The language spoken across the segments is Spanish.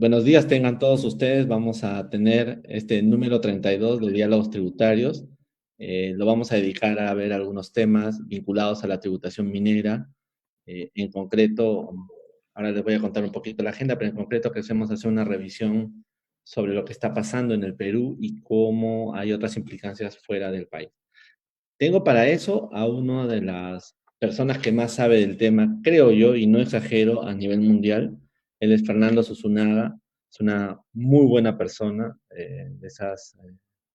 Buenos días tengan todos ustedes. Vamos a tener este número 32 de diálogos tributarios. Lo vamos a dedicar a ver algunos temas vinculados a la tributación minera. En concreto, ahora les voy a contar un poquito la agenda, pero en concreto queremos hacer una revisión sobre lo que está pasando en el Perú y cómo hay otras implicancias fuera del país. Tengo para eso a una de las personas que más sabe del tema, creo yo, y no exagero, a nivel mundial. Él es Fernando Susunaga, es una muy buena persona, de esas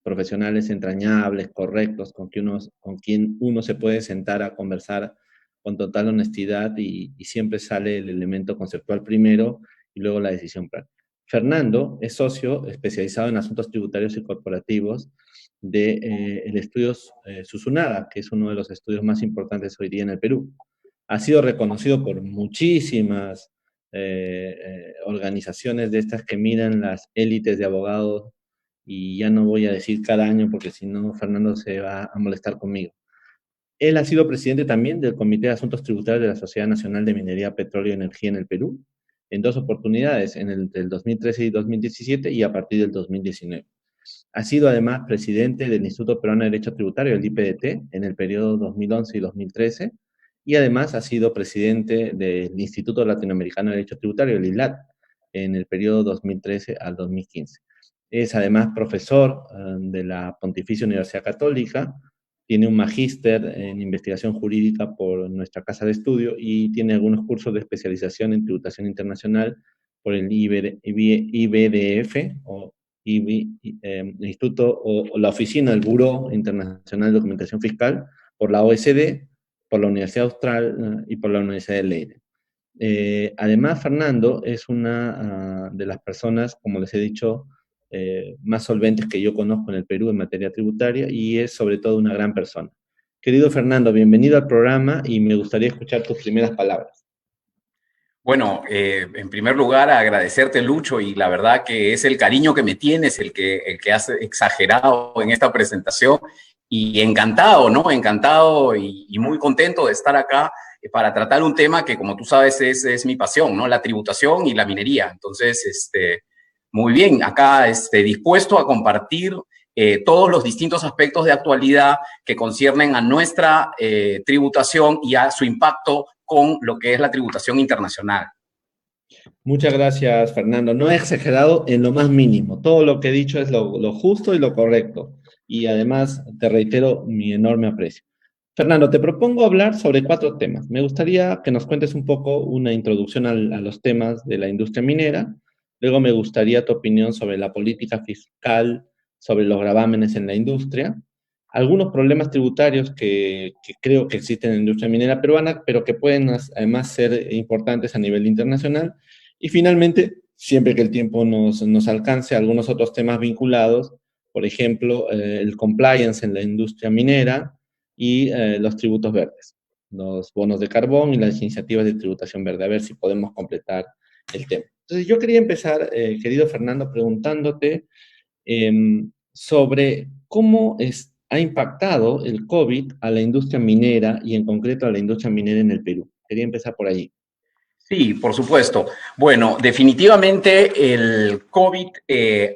profesionales entrañables, correctos, con quien uno se puede sentar a conversar con total honestidad y siempre sale el elemento conceptual primero y luego la decisión práctica. Fernando es socio especializado en asuntos tributarios y corporativos de el estudio Susunaga, que es uno de los estudios más importantes hoy día en el Perú. Ha sido reconocido por muchísimas organizaciones de estas que miran las élites de abogados, y ya no voy a decir cada año porque si no Fernando se va a molestar conmigo. Él ha sido presidente también del Comité de Asuntos Tributarios de la Sociedad Nacional de Minería, Petróleo y Energía en el Perú, en dos oportunidades, en el del 2013 y 2017 y a partir del 2019. Ha sido además presidente del Instituto Peruano de Derecho Tributario, el IPDT, en el periodo 2011 y 2013, y además ha sido presidente del Instituto Latinoamericano de Derecho Tributario, el ILAT, en el periodo 2013 al 2015. Es además profesor de la Pontificia Universidad Católica, tiene un magíster en investigación jurídica por nuestra casa de estudio y tiene algunos cursos de especialización en tributación internacional por el IBDF o Instituto o la Oficina del Buró Internacional de Documentación Fiscal, por la OECD, por la Universidad Austral y por la Universidad de Leiden. Además, Fernando es una de las personas, como les he dicho, más solventes que yo conozco en el Perú en materia tributaria y es sobre todo una gran persona. Querido Fernando, bienvenido al programa y me gustaría escuchar tus primeras palabras. Bueno, en primer lugar, agradecerte, Lucho, y la verdad que es el cariño que me tienes el que has exagerado en esta presentación. Y encantado, ¿no? Encantado y muy contento de estar acá para tratar un tema que, como tú sabes, es mi pasión, ¿no? La tributación y la minería. Entonces, muy bien, acá dispuesto a compartir todos los distintos aspectos de actualidad que conciernen a nuestra tributación y a su impacto con lo que es la tributación internacional. Muchas gracias, Fernando. No he exagerado en lo más mínimo. Todo lo que he dicho es lo justo y lo correcto. Y además te reitero mi enorme aprecio. Fernando, te propongo hablar sobre 4 temas. Me gustaría que nos cuentes un poco una introducción a los temas de la industria minera. Luego me gustaría tu opinión sobre la política fiscal, sobre los gravámenes en la industria, algunos problemas tributarios que creo que existen en la industria minera peruana, pero que pueden además ser importantes a nivel internacional. Y finalmente, siempre que el tiempo nos alcance, algunos otros temas vinculados, por ejemplo, el compliance en la industria minera y los tributos verdes, los bonos de carbón y las iniciativas de tributación verde, a ver si podemos completar el tema. Entonces, yo quería empezar, querido Fernando, preguntándote sobre cómo ha impactado el COVID a la industria minera y en concreto a la industria minera en el Perú. Quería empezar por allí. Sí, por supuesto. Bueno, definitivamente el COVID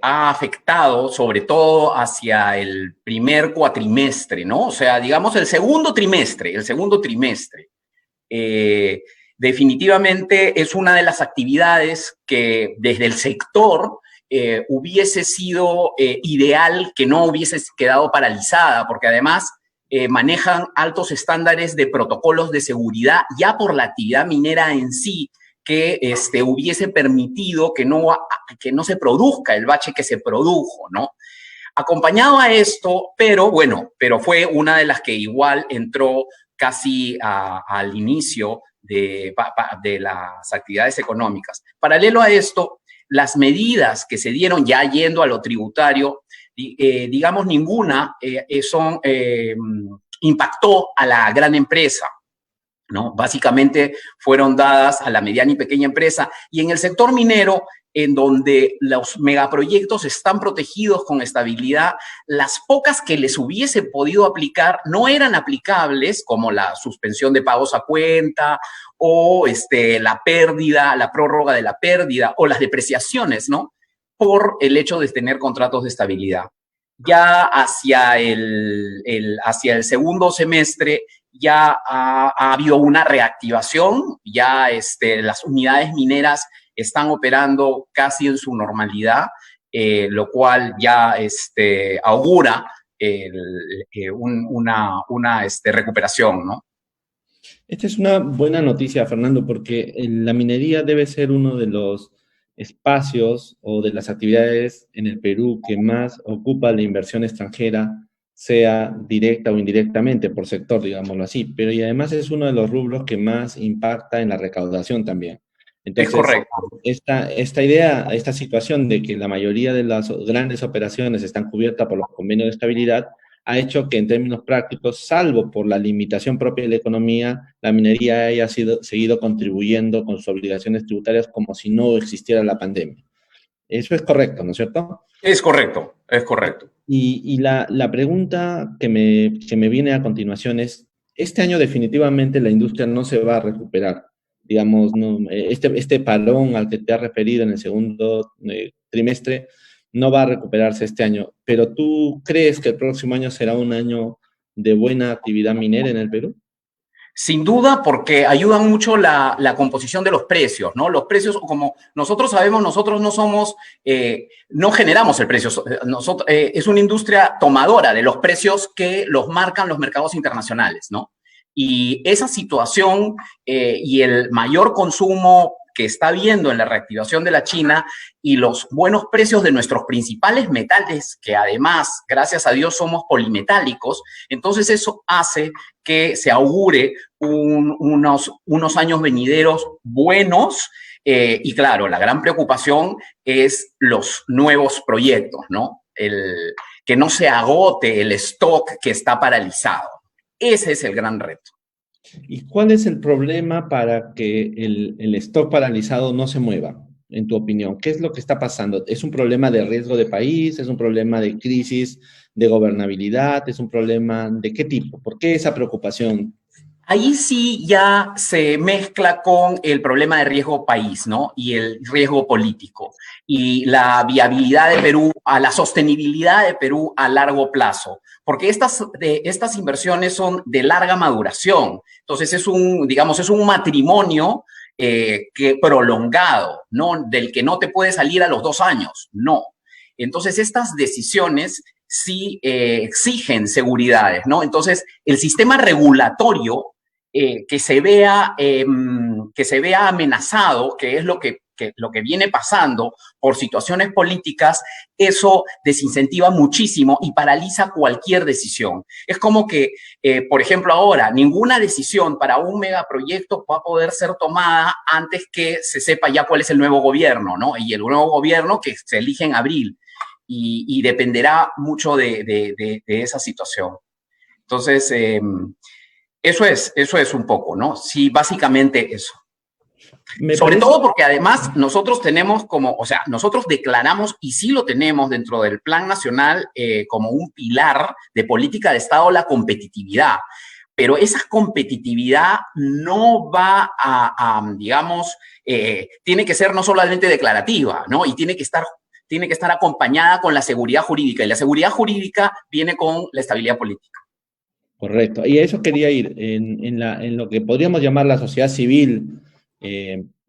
ha afectado sobre todo hacia el primer cuatrimestre, ¿no? O sea, digamos el segundo trimestre, Eh, definitivamente es una de las actividades que desde el sector hubiese sido ideal que no hubiese quedado paralizada, porque además manejan altos estándares de protocolos de seguridad ya por la actividad minera en sí, que hubiese permitido que no se produzca el bache que se produjo, ¿no? Acompañado a esto, pero fue una de las que igual entró casi al inicio de las actividades económicas. Paralelo a esto, las medidas que se dieron ya yendo a lo tributario, digamos, ninguna impactó a la gran empresa, ¿no? Básicamente fueron dadas a la mediana y pequeña empresa. Y en el sector minero, en donde los megaproyectos están protegidos con estabilidad. Las pocas que les hubiese podido aplicar no eran aplicables, como la suspensión de pagos a cuenta o la pérdida, la prórroga de la pérdida o las depreciaciones, ¿no? Por el hecho de tener contratos de estabilidad. Ya hacia hacia el segundo semestre ya ha habido una reactivación, ya las unidades mineras están operando casi en su normalidad, lo cual ya augura una recuperación, ¿no? Esta es una buena noticia, Fernando, porque la minería debe ser uno de los espacios o de las actividades en el Perú que más ocupa la inversión extranjera, sea directa o indirectamente por sector, digámoslo así, pero y además es uno de los rubros que más impacta en la recaudación también. Es Entonces, correcto. esta idea, esta situación de que la mayoría de las grandes operaciones están cubiertas por los convenios de estabilidad, ha hecho que en términos prácticos, salvo por la limitación propia de la economía, la minería haya seguido contribuyendo con sus obligaciones tributarias como si no existiera la pandemia. Eso es correcto, ¿no es cierto? Es correcto, es correcto. Y la pregunta que me viene a continuación es, este año definitivamente la industria no se va a recuperar. Digamos, no, este parón al que te has referido en el segundo trimestre no va a recuperarse este año, pero ¿tú crees que el próximo año será un año de buena actividad minera en el Perú? Sin duda, porque ayudan mucho la composición de los precios, ¿no? Los precios, como nosotros sabemos, nosotros no somos, no generamos el precio. Es una industria tomadora de los precios que los marcan los mercados internacionales, ¿no? Y esa situación y el mayor consumo que está habiendo en la reactivación de la China y los buenos precios de nuestros principales metales, que además, gracias a Dios, somos polimetálicos, entonces eso hace que se augure unos años venideros buenos. Y claro, la gran preocupación es los nuevos proyectos, ¿no? Que no se agote el stock que está paralizado. Ese es el gran reto. ¿Y cuál es el problema para que el stock paralizado no se mueva, en tu opinión? ¿Qué es lo que está pasando? ¿Es un problema de riesgo de país? ¿Es un problema de crisis de gobernabilidad? ¿Es un problema de qué tipo? ¿Por qué esa preocupación? Ahí sí ya se mezcla con el problema de riesgo país, ¿no? Y el riesgo político. Y la viabilidad de Perú, a la sostenibilidad de Perú a largo plazo. Porque estas inversiones son de larga maduración. Entonces es digamos, es un matrimonio prolongado, ¿no? Del que no te puede salir a los 2 años, no. Entonces estas decisiones sí exigen seguridades, ¿no? Entonces el sistema regulatorio que se vea amenazado, que es lo que viene pasando por situaciones políticas, eso desincentiva muchísimo y paraliza cualquier decisión. Es como que, por ejemplo, ahora, ninguna decisión para un megaproyecto va a poder ser tomada antes que se sepa ya cuál es el nuevo gobierno, ¿no? Y el nuevo gobierno que se elige en abril. Y dependerá mucho de esa situación. Entonces, eso es un poco, ¿no? Sí, básicamente eso. Sobre todo porque además nosotros tenemos nosotros declaramos, y sí lo tenemos dentro del Plan Nacional como un pilar de política de Estado, la competitividad. Pero esa competitividad no va digamos, tiene que ser no solamente declarativa, ¿no? Y tiene que estar acompañada con la seguridad jurídica. Y la seguridad jurídica viene con la estabilidad política. Correcto. Y a eso quería ir. En lo que podríamos llamar la sociedad civil,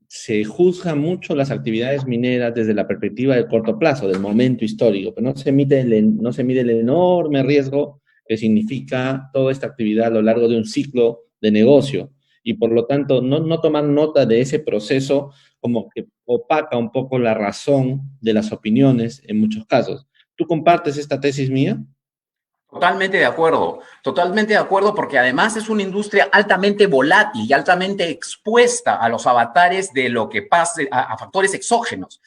se juzgan mucho las actividades mineras desde la perspectiva del corto plazo, del momento histórico, pero no se mide el enorme riesgo que significa toda esta actividad a lo largo de un ciclo de negocio. Y por lo tanto, no tomar nota de ese proceso como que opaca un poco la razón de las opiniones en muchos casos. ¿Tú compartes esta tesis mía? Totalmente de acuerdo, porque además es una industria altamente volátil y altamente expuesta a los avatares de lo que pase, a factores exógenos.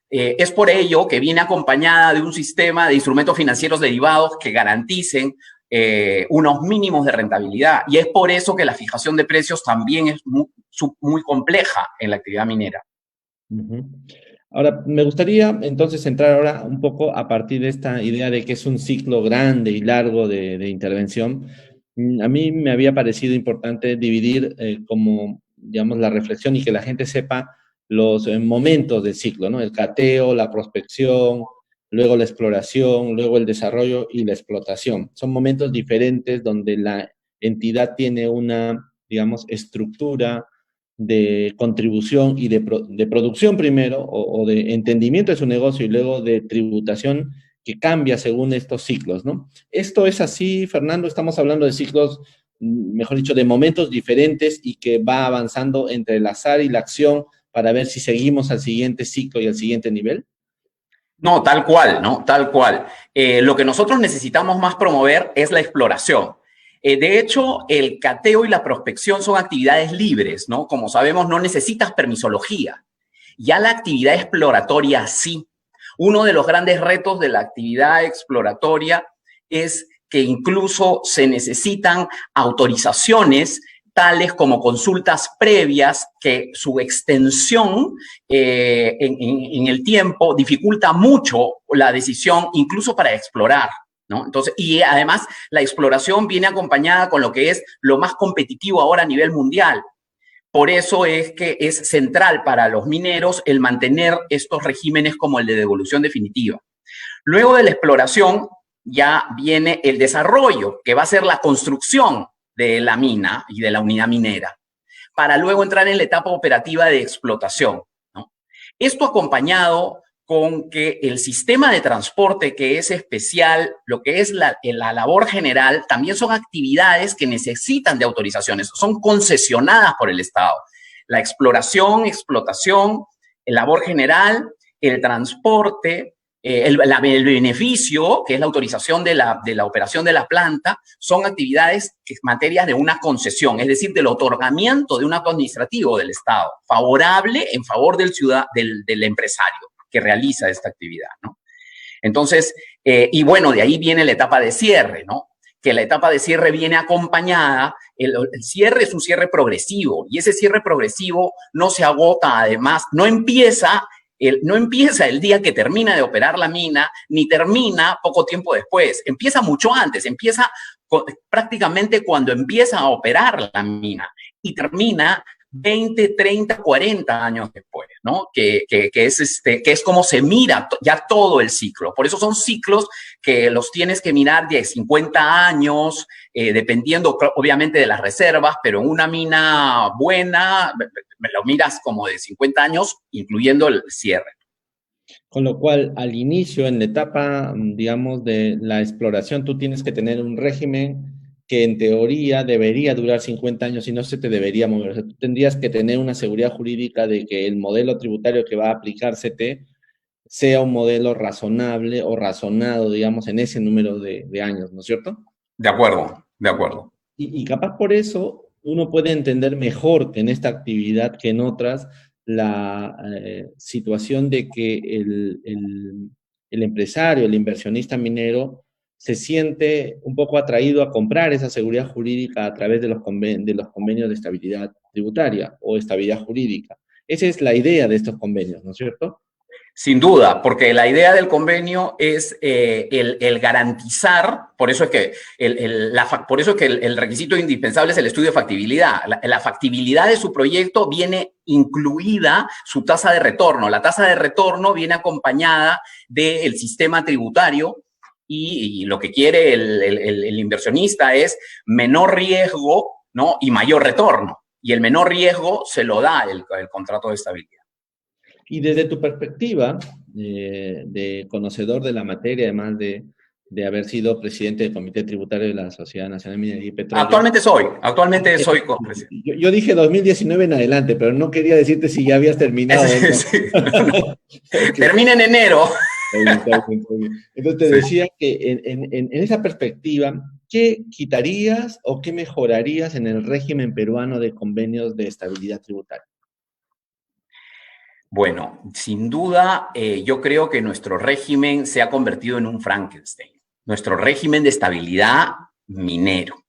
Es por ello que viene acompañada de un sistema de instrumentos financieros derivados que garanticen unos mínimos de rentabilidad. Y es por eso que la fijación de precios también es muy compleja en la actividad minera. Uh-huh. Ahora, me gustaría entonces entrar ahora un poco a partir de esta idea de que es un ciclo grande y largo de intervención. A mí me había parecido importante dividir como, digamos, la reflexión y que la gente sepa los momentos del ciclo, ¿no? El cateo, la prospección, luego la exploración, luego el desarrollo y la explotación. Son momentos diferentes donde la entidad tiene una, digamos, estructura de contribución y de producción primero, o de entendimiento de su negocio y luego de tributación que cambia según estos ciclos, ¿no? Esto es así, Fernando, estamos hablando de ciclos, mejor dicho, de momentos diferentes y que va avanzando entre el azar y la acción para ver si seguimos al siguiente ciclo y al siguiente nivel. No, tal cual, ¿no? Tal cual. Lo que nosotros necesitamos más promover es la exploración. De hecho, el cateo y la prospección son actividades libres, ¿no? Como sabemos, no necesitas permisología. Ya la actividad exploratoria sí. Uno de los grandes retos de la actividad exploratoria es que incluso se necesitan autorizaciones tales como consultas previas, que su extensión en el tiempo dificulta mucho la decisión, incluso para explorar, ¿no? Entonces, y además la exploración viene acompañada con lo que es lo más competitivo ahora a nivel mundial. Por eso es que es central para los mineros el mantener estos regímenes como el de devolución definitiva. Luego de la exploración ya viene el desarrollo, que va a ser la construcción de la mina y de la unidad minera, para luego entrar en la etapa operativa de explotación, ¿no? Esto acompañado con que el sistema de transporte, que es especial, lo que es la labor general, también son actividades que necesitan de autorizaciones, son concesionadas por el Estado. La exploración, explotación, el labor general, el transporte, el beneficio, que es la autorización de la operación de la planta, son actividades, materias de una concesión, es decir, del otorgamiento de un acto administrativo del Estado, favorable en favor del empresario que realiza esta actividad, ¿no? Entonces, y bueno, de ahí viene la etapa de cierre, ¿no? Que la etapa de cierre viene acompañada, el cierre es un cierre progresivo, y ese cierre progresivo no se agota, además, no empieza el día que termina de operar la mina, ni termina poco tiempo después. Empieza mucho antes, empieza prácticamente cuando empieza a operar la mina y termina 20, 30, 40 años después, ¿no? Que es como se mira ya todo el ciclo. Por eso son ciclos que los tienes que mirar de 50 años, dependiendo obviamente de las reservas, pero en una mina buena me lo miras como de 50 años, incluyendo el cierre. Con lo cual, al inicio, en la etapa, digamos, de la exploración, tú tienes que tener un régimen que en teoría debería durar 50 años y no se te debería mover. O sea, tú tendrías que tener una seguridad jurídica de que el modelo tributario que va a aplicársete sea un modelo razonable o razonado, digamos, en ese número de años, ¿no es cierto? De acuerdo, de acuerdo. Y capaz por eso uno puede entender mejor que en esta actividad que en otras la situación de que el empresario, el inversionista minero, se siente un poco atraído a comprar esa seguridad jurídica a través de los convenios de estabilidad tributaria o estabilidad jurídica. Esa es la idea de estos convenios, ¿no es cierto? Sin duda, porque la idea del convenio es el garantizar, por eso es que, el requisito indispensable es el estudio de factibilidad. La factibilidad de su proyecto viene incluida su tasa de retorno. La tasa de retorno viene acompañada del sistema tributario y lo que quiere el inversionista es menor riesgo, ¿no? Y mayor retorno. Y el menor riesgo se lo da el contrato de estabilidad. Y desde tu perspectiva de conocedor de la materia, además de haber sido presidente del Comité Tributario de la Sociedad Nacional de Minería y Petróleo. Actualmente soy presidente. Yo dije 2019 en adelante, pero no quería decirte si ya habías terminado. Sí. Termina en enero. Entonces te decía que en esa perspectiva, ¿qué quitarías o qué mejorarías en el régimen peruano de convenios de estabilidad tributaria? Bueno, sin duda, yo creo que nuestro régimen se ha convertido en un Frankenstein, nuestro régimen de estabilidad minero.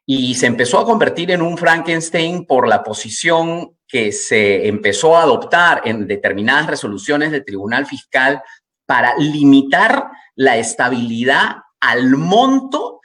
Y se empezó a convertir en un Frankenstein por la posición que se empezó a adoptar en determinadas resoluciones del Tribunal Fiscal para limitar la estabilidad al monto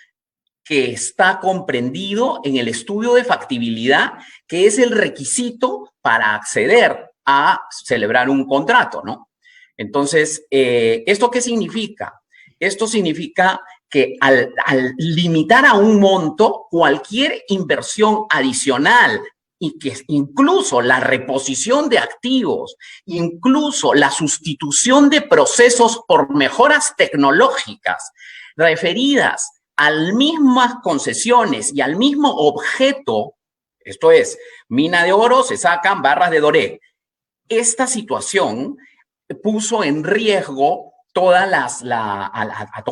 que está comprendido en el estudio de factibilidad, que es el requisito para acceder a celebrar un contrato, ¿no? Entonces, ¿esto qué significa? Esto significa que al limitar a un monto, cualquier inversión adicional y que incluso la reposición de activos, incluso la sustitución de procesos por mejoras tecnológicas referidas a las mismas concesiones y al mismo objeto, esto es, mina de oro, se sacan barras de doré. Esta situación puso en riesgo a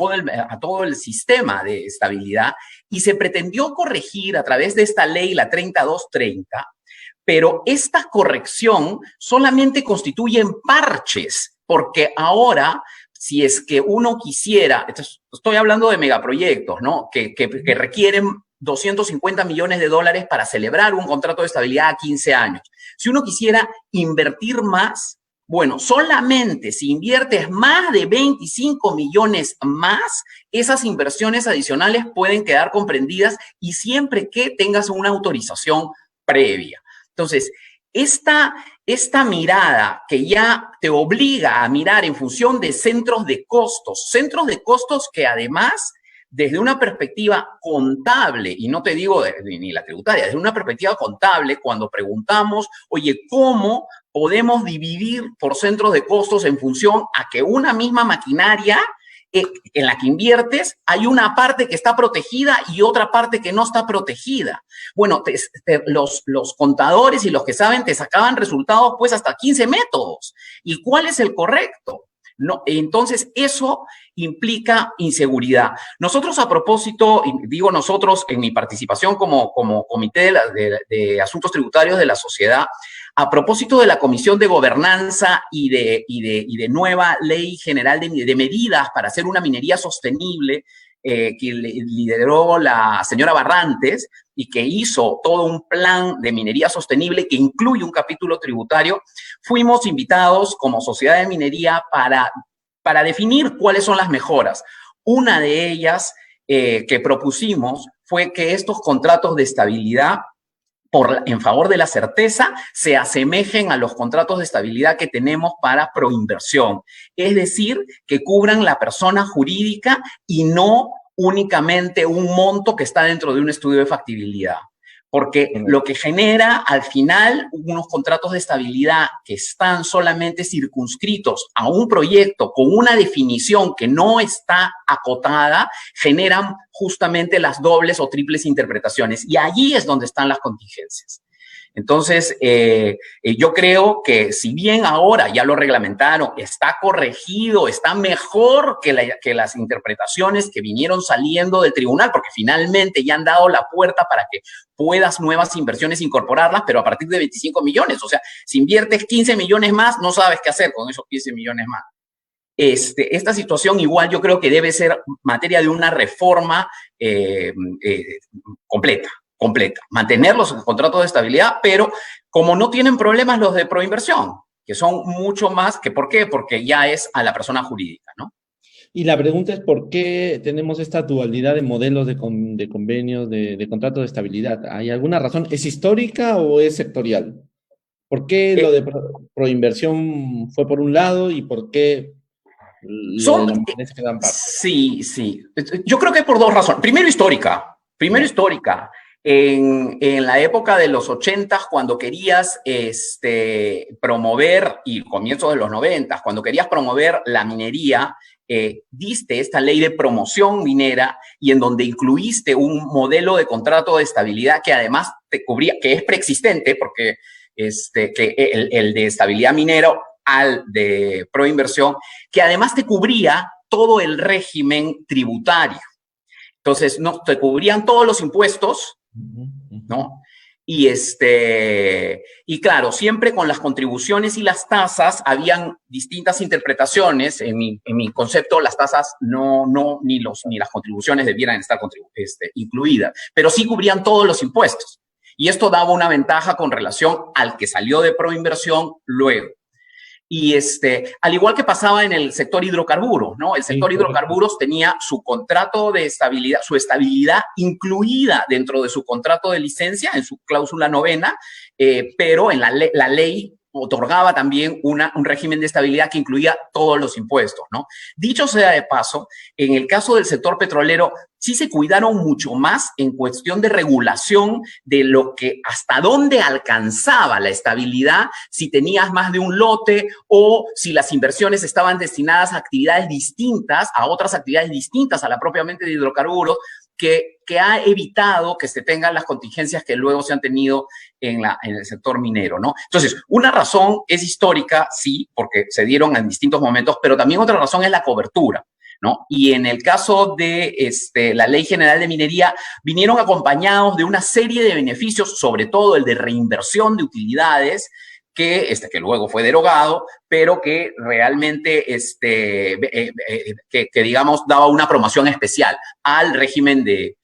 todo el sistema de estabilidad y se pretendió corregir a través de esta ley, la 3230, pero esta corrección solamente constituye parches, porque ahora, si es que uno quisiera, estoy hablando de megaproyectos, ¿no? Que requieren 250 millones de dólares para celebrar un contrato de estabilidad a 15 años. Si uno quisiera invertir más, bueno, solamente si inviertes más de 25 millones más, esas inversiones adicionales pueden quedar comprendidas y siempre que tengas una autorización previa. Entonces, esta mirada que ya te obliga a mirar en función de centros de costos que además, desde una perspectiva contable, y no te digo ni la tributaria, desde una perspectiva contable, cuando preguntamos, oye, ¿cómo podemos dividir por centros de costos en función a que una misma maquinaria en la que inviertes hay una parte que está protegida y otra parte que no está protegida? Bueno, los contadores y los que saben te sacaban resultados pues hasta 15 métodos. ¿Y cuál es el correcto? No, entonces, eso implica inseguridad. Nosotros, a propósito, digo nosotros en mi participación como Comité de Asuntos Tributarios de la Sociedad, a propósito de la Comisión de Gobernanza y de nueva Ley General de Medidas para hacer una minería sostenible, que lideró la señora Barrantes y que hizo todo un plan de minería sostenible que incluye un capítulo tributario, fuimos invitados como sociedad de minería para definir cuáles son las mejoras. Una de ellas que propusimos fue que estos contratos de estabilidad en favor de la certeza se asemejen a los contratos de estabilidad que tenemos para proinversión. Es decir, que cubran la persona jurídica y no únicamente un monto que está dentro de un estudio de factibilidad. Porque lo que genera al final unos contratos de estabilidad que están solamente circunscritos a un proyecto con una definición que no está acotada, generan justamente las dobles o triples interpretaciones. Y allí es donde están las contingencias. Entonces, yo creo que si bien ahora ya lo reglamentaron, está corregido, está mejor que las interpretaciones que vinieron saliendo del tribunal, porque finalmente ya han dado la puerta para que puedas nuevas inversiones incorporarlas, pero a partir de 25 millones. O sea, si inviertes 15 millones más, no sabes qué hacer con esos 15 millones más. Esta situación igual yo creo que debe ser materia de una reforma completa. Mantener los contratos de estabilidad, pero como no tienen problemas los de proinversión, que son mucho más que, ¿por qué? Porque ya es a la persona jurídica, ¿no? Y la pregunta es, ¿por qué tenemos esta dualidad de modelos de convenios, de contratos de estabilidad? ¿Hay alguna razón? ¿Es histórica o es sectorial? ¿Por qué lo de proinversión fue por un lado y por qué lo de la mayoría se queda en parte? Sí. Yo creo que por dos razones. Primero, histórica. En la época de los 80, cuando querías promover, y comienzos de los 90, cuando querías promover la minería, diste esta ley de promoción minera y en donde incluiste un modelo de contrato de estabilidad que además te cubría, que es preexistente, porque que el de estabilidad minera al de proinversión, que además te cubría todo el régimen tributario. Entonces, no, te cubrían todos los impuestos, ¿no? Y claro, siempre con las contribuciones y las tasas habían distintas interpretaciones. En mi concepto, las tasas ni las contribuciones debieran estar incluidas, pero sí cubrían todos los impuestos. Y esto daba una ventaja con relación al que salió de Proinversión luego. Y al igual que pasaba en el sector hidrocarburos, ¿no? El sector hidrocarburos tenía su contrato de estabilidad, su estabilidad incluida dentro de su contrato de licencia, en su cláusula novena, pero en la ley otorgaba también un régimen de estabilidad que incluía todos los impuestos, ¿no? Dicho sea de paso, en el caso del sector petrolero, sí se cuidaron mucho más en cuestión de regulación de lo que, hasta dónde alcanzaba la estabilidad, si tenías más de un lote o si las inversiones estaban destinadas a actividades distintas, a otras actividades distintas a la propiamente de hidrocarburos, que ha evitado que se tengan las contingencias que luego se han tenido en el sector minero, ¿no? Entonces, una razón es histórica, sí, porque se dieron en distintos momentos, pero también otra razón es la cobertura, ¿no? Y en el caso de la Ley General de Minería, vinieron acompañados de una serie de beneficios, sobre todo el de reinversión de utilidades, que luego fue derogado, pero que realmente, digamos, daba una promoción especial al régimen de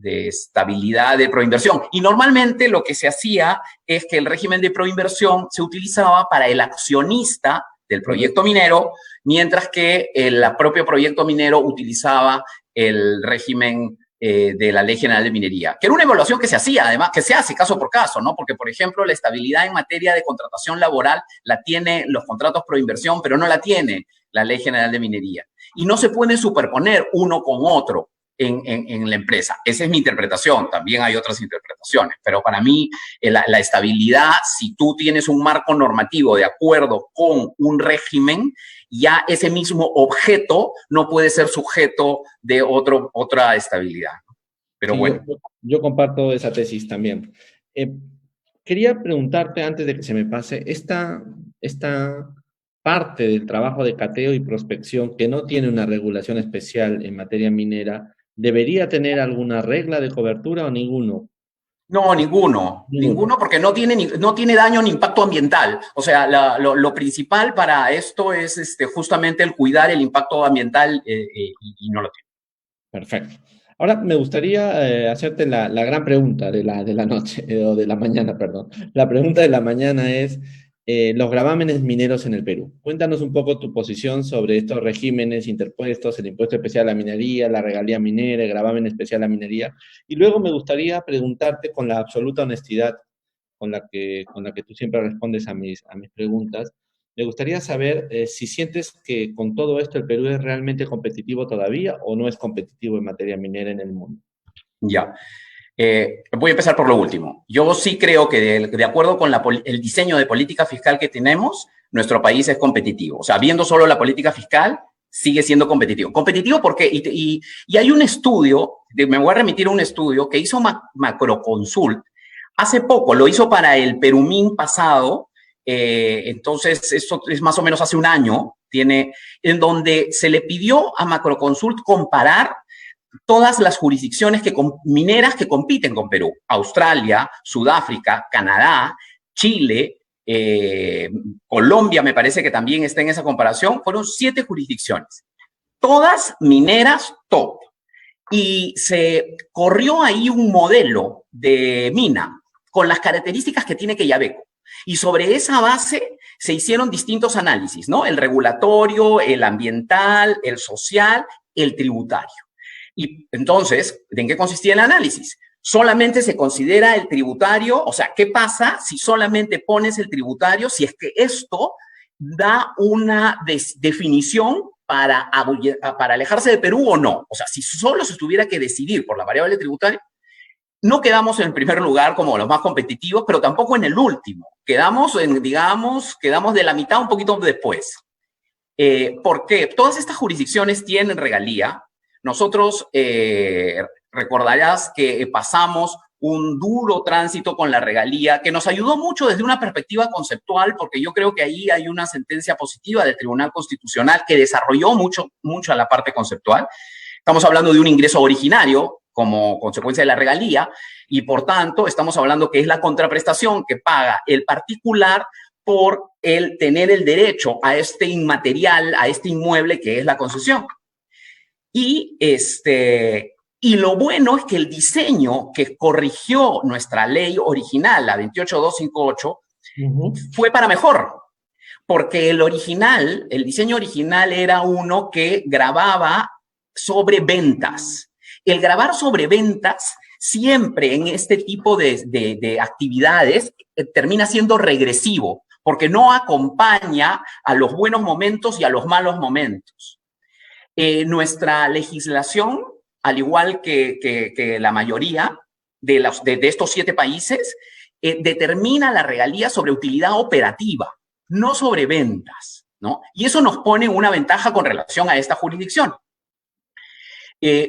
estabilidad de proinversión. Y normalmente lo que se hacía es que el régimen de proinversión se utilizaba para el accionista del proyecto minero, mientras que el propio proyecto minero utilizaba el régimen de la Ley General de Minería, que era una evaluación que se hacía, además, que se hace caso por caso, ¿no? Porque, por ejemplo, la estabilidad en materia de contratación laboral la tiene los contratos pro inversión, pero no la tiene la Ley General de Minería. Y no se puede superponer uno con otro en la empresa. Esa es mi interpretación. También hay otras interpretaciones, pero para mí la estabilidad, si tú tienes un marco normativo de acuerdo con un régimen, ya ese mismo objeto no puede ser sujeto de otra estabilidad. Pero sí, bueno. Yo comparto esa tesis también. Quería preguntarte, antes de que se me pase, esta parte del trabajo de cateo y prospección que no tiene una regulación especial en materia minera, ¿debería tener alguna regla de cobertura o ninguno? No, ninguno porque no tiene daño ni impacto ambiental. O sea, lo principal para esto es justamente el cuidar el impacto ambiental y no lo tiene. Perfecto. Ahora me gustaría hacerte la gran pregunta de la noche, o de la mañana, perdón. La pregunta de la mañana es los gravámenes mineros en el Perú. Cuéntanos un poco tu posición sobre estos regímenes interpuestos, el impuesto especial a la minería, la regalía minera, el gravamen especial a la minería. Y luego me gustaría preguntarte con la absoluta honestidad con la que tú siempre respondes a mis preguntas. Me gustaría saber si sientes que con todo esto el Perú es realmente competitivo todavía o no es competitivo en materia minera en el mundo. Ya. Voy a empezar por lo último. Yo sí creo que de acuerdo con el diseño de política fiscal que tenemos, nuestro país es competitivo. O sea, viendo solo la política fiscal, sigue siendo competitivo. ¿Competitivo por qué? Y hay un estudio, me voy a remitir a un estudio que hizo Macroconsult hace poco, lo hizo para el Perumín pasado, entonces esto es más o menos hace un año, en donde se le pidió a Macroconsult comparar todas las jurisdicciones mineras que compiten con Perú: Australia, Sudáfrica, Canadá, Chile, Colombia me parece que también está en esa comparación. Fueron 7 jurisdicciones, todas mineras top. Y se corrió ahí un modelo de mina con las características que tiene Quellaveco. Y sobre esa base se hicieron distintos análisis, ¿no? El regulatorio, el ambiental, el social, el tributario. Y entonces, ¿en qué consistía el análisis? Solamente se considera el tributario, o sea, ¿qué pasa si solamente pones el tributario, si es que esto da una definición para alejarse de Perú o no? O sea, si solo se tuviera que decidir por la variable tributaria, no quedamos en el primer lugar como los más competitivos, pero tampoco en el último. Quedamos de la mitad un poquito después. ¿Por qué? Todas estas jurisdicciones tienen regalía. Nosotros, recordarás que pasamos un duro tránsito con la regalía, que nos ayudó mucho desde una perspectiva conceptual, porque yo creo que ahí hay una sentencia positiva del Tribunal Constitucional que desarrolló mucho a la parte conceptual. Estamos hablando de un ingreso originario como consecuencia de la regalía, y por tanto estamos hablando que es la contraprestación que paga el particular por el tener el derecho a este inmaterial, a este inmueble que es la concesión. Y Y lo bueno es que el diseño que corrigió nuestra ley original, la 28258, fue para mejor, porque el original, el diseño original era uno que grababa sobre ventas. El grabar sobre ventas siempre en este tipo de actividades termina siendo regresivo, porque no acompaña a los buenos momentos y a los malos momentos. Nuestra legislación, al igual que la mayoría de estos 7 países, determina la regalía sobre utilidad operativa, no sobre ventas, ¿no? Y eso nos pone una ventaja con relación a esta jurisdicción.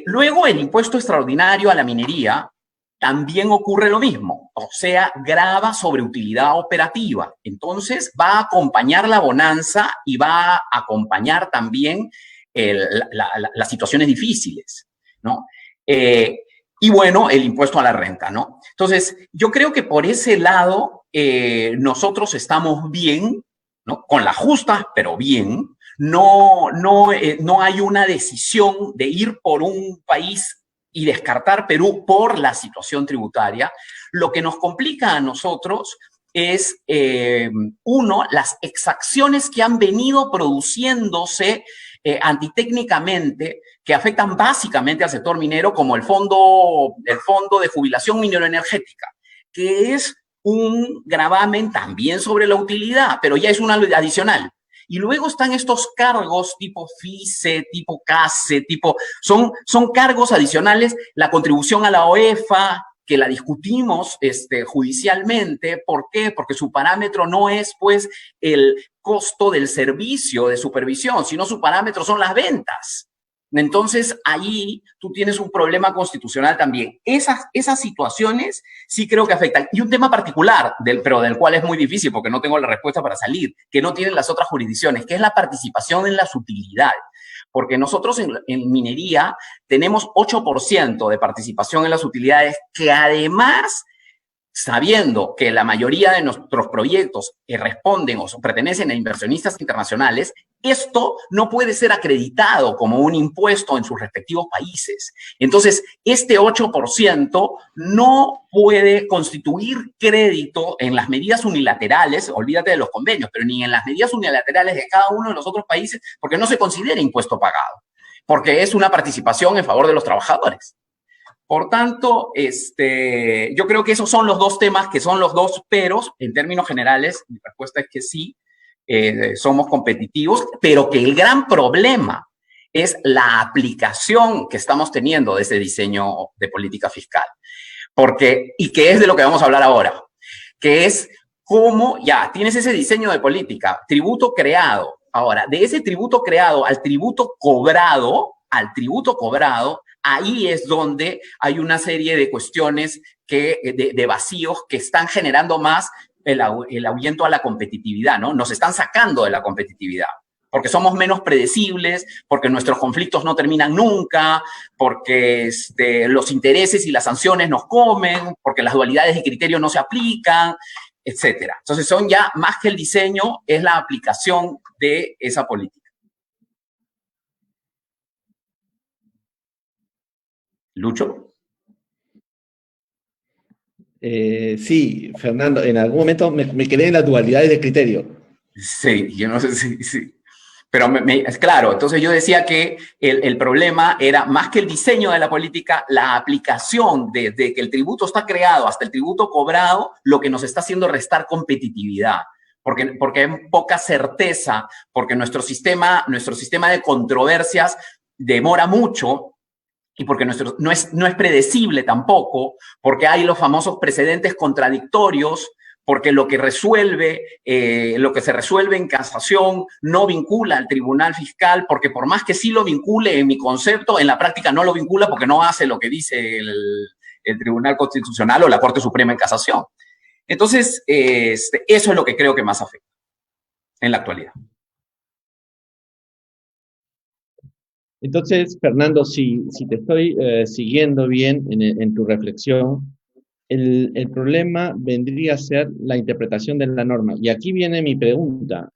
Luego, el impuesto extraordinario a la minería también ocurre lo mismo, o sea, grava sobre utilidad operativa. Entonces, va a acompañar la bonanza y va a acompañar también las situaciones difíciles, ¿no? Y bueno, el impuesto a la renta, ¿no? Entonces, yo creo que por ese lado nosotros estamos bien, ¿no? Con las justas, pero bien. No hay una decisión de ir por un país y descartar Perú por la situación tributaria. Lo que nos complica a nosotros es, uno, las exacciones que han venido produciéndose antitécnicamente, que afectan básicamente al sector minero, como el fondo de jubilación mineroenergética, que es un gravamen también sobre la utilidad, pero ya es una adicional. Y luego están estos cargos tipo FICE, tipo CASE, son cargos adicionales, la contribución a la OEFA, que la discutimos judicialmente. ¿Por qué? Porque su parámetro no es, pues, el costo del servicio de supervisión, sino su parámetro son las ventas. Entonces, ahí tú tienes un problema constitucional también. Esas situaciones sí creo que afectan. Y un tema particular, pero del cual es muy difícil porque no tengo la respuesta para salir, que no tienen las otras jurisdicciones, que es la participación en las utilidades. Porque nosotros en minería tenemos 8% de participación en las utilidades, que además, sabiendo que la mayoría de nuestros proyectos responden o pertenecen a inversionistas internacionales, esto no puede ser acreditado como un impuesto en sus respectivos países. Entonces, este 8% no puede constituir crédito en las medidas unilaterales, olvídate de los convenios, pero ni en las medidas unilaterales de cada uno de los otros países, porque no se considera impuesto pagado, porque es una participación en favor de los trabajadores. Por tanto, yo creo que esos son los dos temas, que son los dos peros. En términos generales, mi respuesta es que sí, somos competitivos, pero que el gran problema es la aplicación que estamos teniendo de ese diseño de política fiscal. Y que es de lo que vamos a hablar ahora, que es cómo ya tienes ese diseño de política, tributo creado. Ahora, de ese tributo creado al tributo cobrado, ahí es donde hay una serie de cuestiones de vacíos que están generando más el ahuyento a la competitividad, ¿no? Nos están sacando de la competitividad, porque somos menos predecibles, porque nuestros conflictos no terminan nunca, porque los intereses y las sanciones nos comen, porque las dualidades de criterio no se aplican, etcétera. Entonces son ya, más que el diseño, es la aplicación de esa política. ¿Lucho? Sí, Fernando, en algún momento me quedé en las dualidades de criterio. Sí, yo no sé si... Sí. Pero es claro, entonces yo decía que el problema era, más que el diseño de la política, la aplicación desde que el tributo está creado hasta el tributo cobrado, lo que nos está haciendo restar competitividad. Porque hay poca certeza, porque nuestro sistema de controversias demora mucho, y porque no es predecible tampoco, porque hay los famosos precedentes contradictorios, porque lo que se resuelve en casación no vincula al tribunal fiscal, porque por más que sí lo vincule en mi concepto, en la práctica no lo vincula porque no hace lo que dice el Tribunal Constitucional o la Corte Suprema en casación. Entonces, eso es lo que creo que más afecta en la actualidad. Entonces, Fernando, si te estoy siguiendo bien en tu reflexión, el problema vendría a ser la interpretación de la norma. Y aquí viene mi pregunta.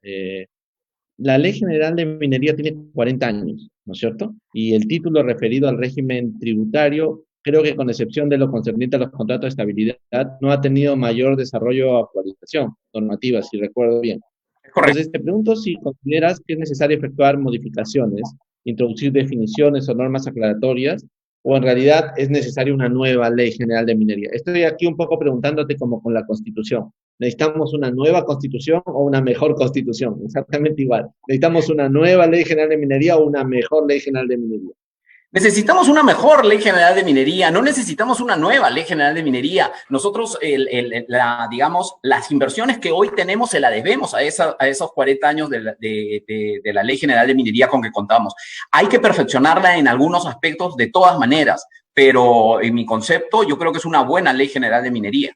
la Ley General de Minería tiene 40 años, ¿no es cierto? Y el título referido al régimen tributario, creo que con excepción de lo concerniente a los contratos de estabilidad, no ha tenido mayor desarrollo o actualización normativa, si recuerdo bien. Es correcto. Entonces, te pregunto si consideras que es necesario efectuar modificaciones, introducir definiciones o normas aclaratorias, o en realidad es necesaria una nueva ley general de minería. Estoy aquí un poco preguntándote como con la Constitución. ¿Necesitamos una nueva Constitución o una mejor Constitución? Exactamente igual. ¿Necesitamos una nueva ley general de minería o una mejor ley general de minería? Necesitamos una mejor ley general de minería, no necesitamos una nueva ley general de minería. Nosotros, digamos, las inversiones que hoy tenemos se las debemos a esos 40 años de la ley general de minería con que contamos. Hay que perfeccionarla en algunos aspectos de todas maneras, pero en mi concepto yo creo que es una buena ley general de minería.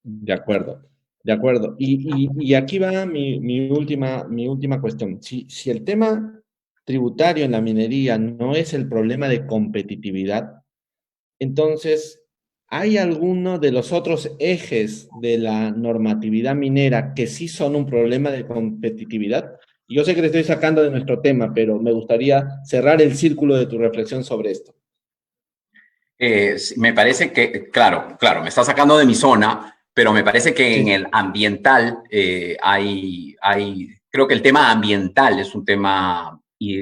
De acuerdo, de acuerdo. Y aquí va mi última cuestión. Si el tema tributario en la minería no es el problema de competitividad, entonces, ¿hay alguno de los otros ejes de la normatividad minera que sí son un problema de competitividad? Yo sé que te estoy sacando de nuestro tema, pero me gustaría cerrar el círculo de tu reflexión sobre esto. Me parece que, claro, me está sacando de mi zona, pero me parece que en Sí. el ambiental creo que el tema ambiental es un tema y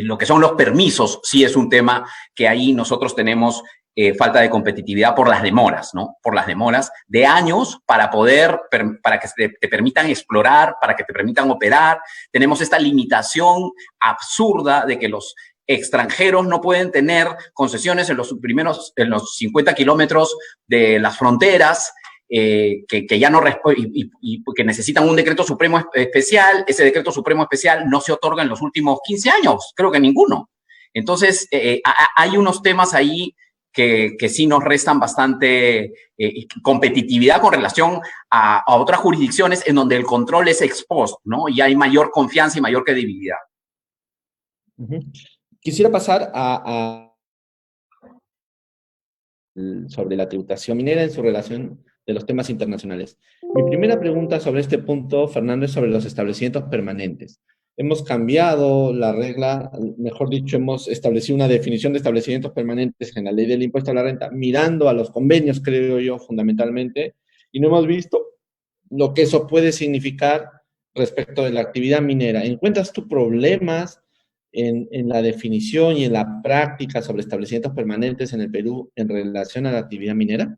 lo que son los permisos sí es un tema que ahí nosotros tenemos falta de competitividad por las demoras, ¿no? Por las demoras de años para para que te permitan explorar, para que te permitan operar. Tenemos esta limitación absurda de que los extranjeros no pueden tener concesiones en en los 50 kilómetros de las fronteras, que ya no y que necesitan un decreto supremo especial. Ese decreto supremo especial no se otorga en los últimos 15 años, creo que ninguno. Entonces, hay unos temas ahí que sí nos restan bastante competitividad con relación a otras jurisdicciones en donde el control es ex post, ¿no? Y hay mayor confianza y mayor credibilidad. Ujú. Quisiera pasar sobre la tributación minera en su relación de los temas internacionales. Mi primera pregunta sobre este punto, Fernando, es sobre los establecimientos permanentes. Hemos cambiado la regla, mejor dicho, hemos establecido una definición de establecimientos permanentes en la ley del impuesto a la renta, mirando a los convenios, creo yo, fundamentalmente, y no hemos visto lo que eso puede significar respecto de la actividad minera. ¿Encuentras tú problemas en la definición y en la práctica sobre establecimientos permanentes en el Perú en relación a la actividad minera?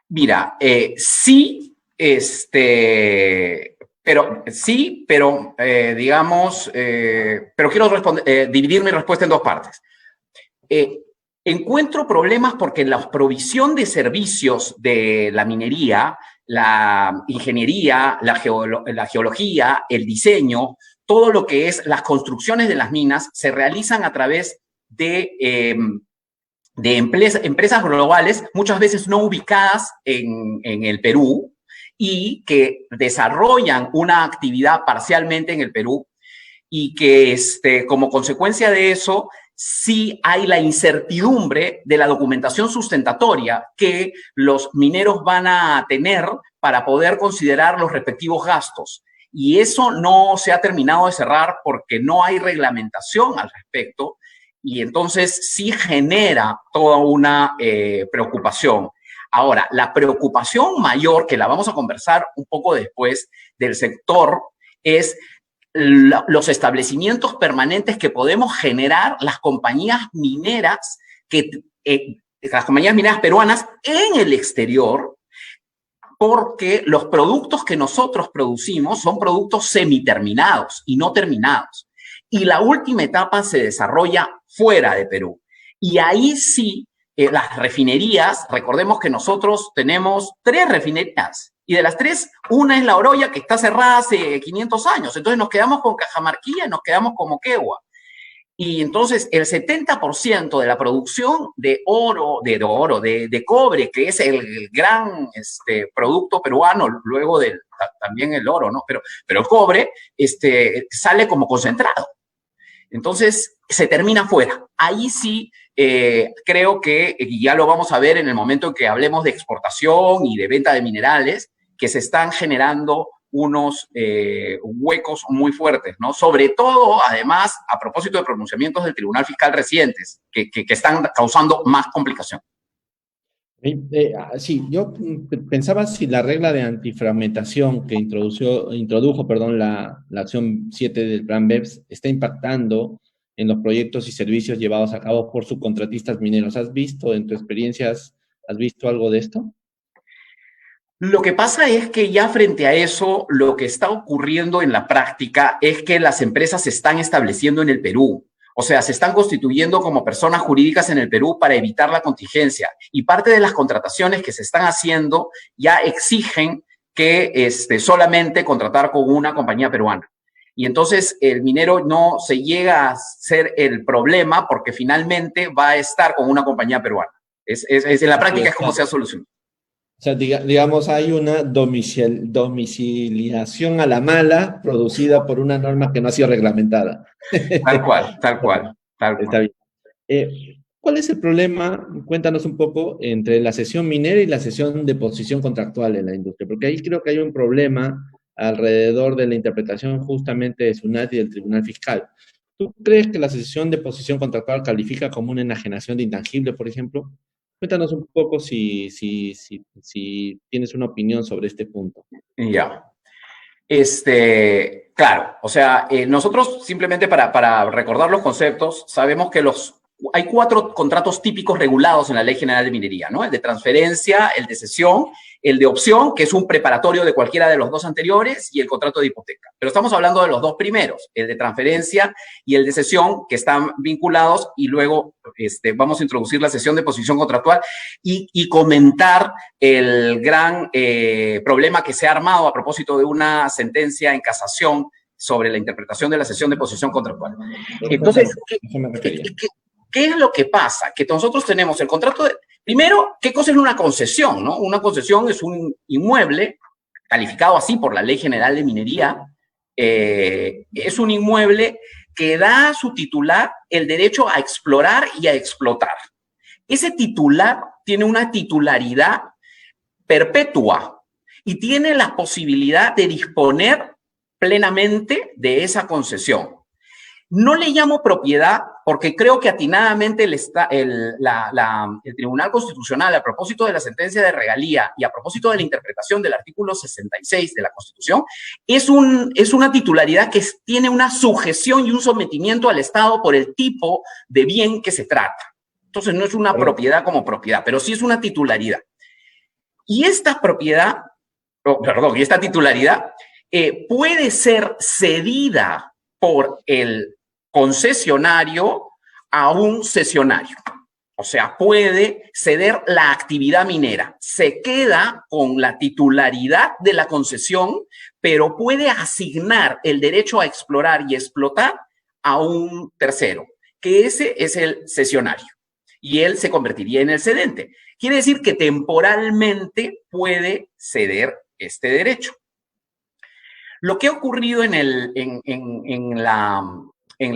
Mira, sí, pero digamos, pero quiero dividir mi respuesta en dos partes. Eh, Encuentro problemas porque la provisión de servicios de la minería, la ingeniería, la geología, el diseño, todo lo que es las construcciones de las minas se realizan a través de empresas globales, muchas veces no ubicadas en el Perú y que desarrollan una actividad parcialmente en el Perú y que como consecuencia de eso sí hay la incertidumbre de la documentación sustentatoria que los mineros van a tener para poder considerar los respectivos gastos. Y eso no se ha terminado de cerrar porque no hay reglamentación al respecto y entonces sí genera toda una preocupación. Ahora, la preocupación mayor, que la vamos a conversar un poco después, del sector es los establecimientos permanentes que podemos generar las compañías mineras, las compañías mineras peruanas en el exterior, porque los productos que nosotros producimos son productos semiterminados y no terminados. Y la última etapa se desarrolla fuera de Perú. Y ahí sí, las refinerías, recordemos que nosotros tenemos 3 refinerías. Y de las 3, una es La Oroya, que está cerrada hace 500 años. Entonces nos quedamos con Cajamarquilla y nos quedamos con Moquegua. Y entonces el 70% de la producción de cobre, que es el gran producto peruano, luego también el oro, ¿no? Pero el cobre sale como concentrado. Entonces se termina fuera. Ahí sí creo que, y ya lo vamos a ver en el momento en que hablemos de exportación y de venta de minerales, que se están generando unos huecos muy fuertes, ¿no? Sobre todo, además, a propósito de pronunciamientos del Tribunal Fiscal recientes, que están causando más complicación. Sí, yo pensaba si la regla de antifragmentación que introdujo, perdón, la acción 7 del Plan BEPS está impactando en los proyectos y servicios llevados a cabo por subcontratistas mineros. ¿Has visto, en tu experiencia, has visto algo de esto? Lo que pasa es que ya frente a eso, lo que está ocurriendo en la práctica es que las empresas se están estableciendo en el Perú. O sea, se están constituyendo como personas jurídicas en el Perú para evitar la contingencia. Y parte de las contrataciones que se están haciendo ya exigen que solamente contratar con una compañía peruana. Y entonces el minero no se llega a ser el problema porque finalmente va a estar con una compañía peruana. En la práctica es como se ha solucionado. O sea, digamos, hay una domiciliación a la mala producida por una norma que no ha sido reglamentada. Tal cual, tal cual, tal Está cual. bien. ¿Cuál es el problema? Cuéntanos un poco entre la cesión minera y la cesión de posición contractual en la industria, porque ahí creo que hay un problema alrededor de la interpretación justamente de SUNAT y del Tribunal Fiscal. ¿Tú crees que la cesión de posición contractual califica como una enajenación de intangible, por ejemplo? Cuéntanos un poco si tienes una opinión sobre este punto. Ya. Claro, o sea, nosotros simplemente para recordar los conceptos, sabemos que hay 4 contratos típicos regulados en la Ley General de Minería, ¿no? El de transferencia, el de cesión, el de opción, que es un preparatorio de cualquiera de los 2 anteriores, y el contrato de hipoteca. Pero estamos hablando de los 2 primeros, el de transferencia y el de cesión, que están vinculados, y luego vamos a introducir la cesión de posición contractual y comentar el gran problema que se ha armado a propósito de una sentencia en casación sobre la interpretación de la cesión de posición contractual. Entonces, ¿qué es lo que pasa? Que nosotros tenemos el contrato de... Primero, ¿qué cosa es una concesión, no? Una concesión es un inmueble calificado así por la Ley General de Minería. Es un inmueble que da a su titular el derecho a explorar y a explotar. Ese titular tiene una titularidad perpetua y tiene la posibilidad de disponer plenamente de esa concesión. No le llamo propiedad porque creo que atinadamente el Tribunal Constitucional, a propósito de la sentencia de regalía y a propósito de la interpretación del artículo 66 de la Constitución, es una titularidad que tiene una sujeción y un sometimiento al Estado por el tipo de bien que se trata. Entonces no es una propiedad como propiedad, pero sí es una titularidad. Y esta propiedad, y esta titularidad puede ser cedida por el concesionario a un cesionario. O sea, puede ceder la actividad minera. Se queda con la titularidad de la concesión, pero puede asignar el derecho a explorar y explotar a un tercero, que ese es el cesionario. Y él se convertiría en el cedente. Quiere decir que temporalmente puede ceder este derecho. Lo que ha ocurrido en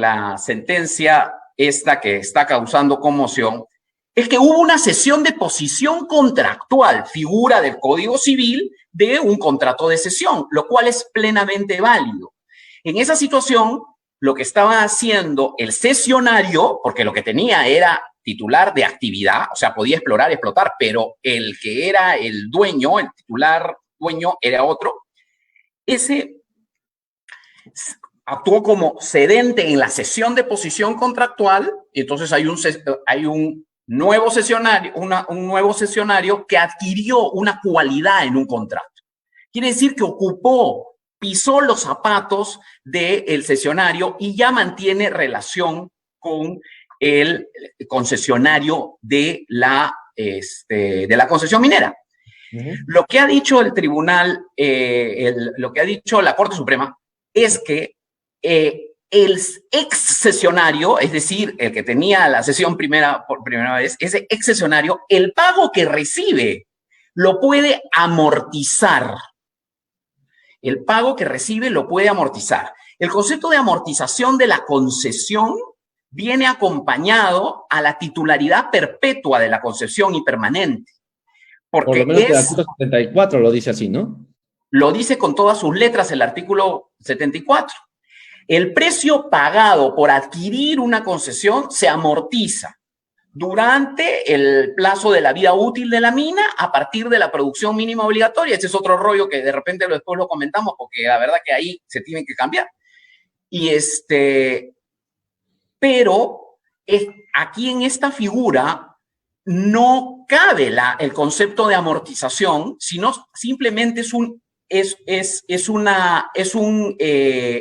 la sentencia esta que está causando conmoción es que hubo una cesión de posición contractual, figura del Código Civil, de un contrato de cesión, lo cual es plenamente válido. En esa situación, lo que estaba haciendo el cesionario, porque lo que tenía era titular de actividad, o sea, podía explorar, explotar, pero el que era el dueño, el titular dueño era otro, ese actuó como cedente en la cesión de posición contractual, y entonces hay un nuevo cesionario, un nuevo cesionario que adquirió una cualidad en un contrato. Quiere decir que pisó los zapatos del cesionario y ya mantiene relación con el concesionario de la concesión minera. Lo que ha dicho el tribunal, lo que ha dicho la Corte Suprema, es que el ex cesionario, es decir, el que tenía la cesión por primera vez, ese ex cesionario, el pago que recibe lo puede amortizar. El pago que recibe lo puede amortizar. El concepto de amortización de la concesión viene acompañado a la titularidad perpetua de la concesión y permanente. Por lo menos el artículo 74 lo dice así, ¿no? Lo dice con todas sus letras el artículo 74. El precio pagado por adquirir una concesión se amortiza durante el plazo de la vida útil de la mina a partir de la producción mínima obligatoria. Este es otro rollo que de repente después lo comentamos porque la verdad que ahí se tienen que cambiar. Y pero aquí en esta figura no cabe el concepto de amortización, sino simplemente es un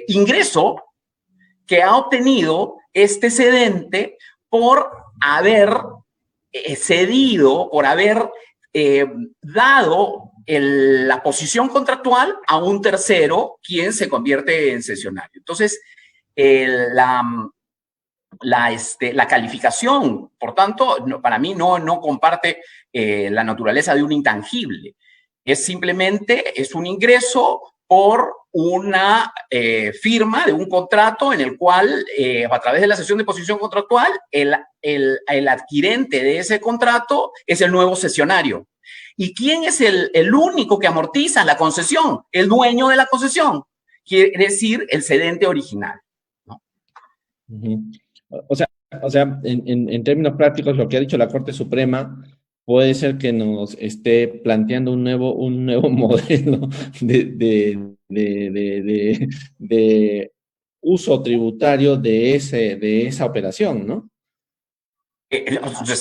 ingreso que ha obtenido este cedente por haber cedido, por haber dado la posición contractual a un tercero, quien se convierte en cesionario. Entonces, la calificación, por tanto, para mí no comparte la naturaleza de un intangible. Es simplemente, es un ingreso por una firma de un contrato en el cual, a través de la cesión de posición contractual, el adquirente de ese contrato es el nuevo cesionario. ¿Y quién es el único que amortiza la concesión? El dueño de la concesión, quiere decir el cedente original, ¿no? O sea, en términos prácticos, lo que ha dicho la Corte Suprema puede ser que nos esté planteando un nuevo modelo de uso tributario de esa operación, ¿no?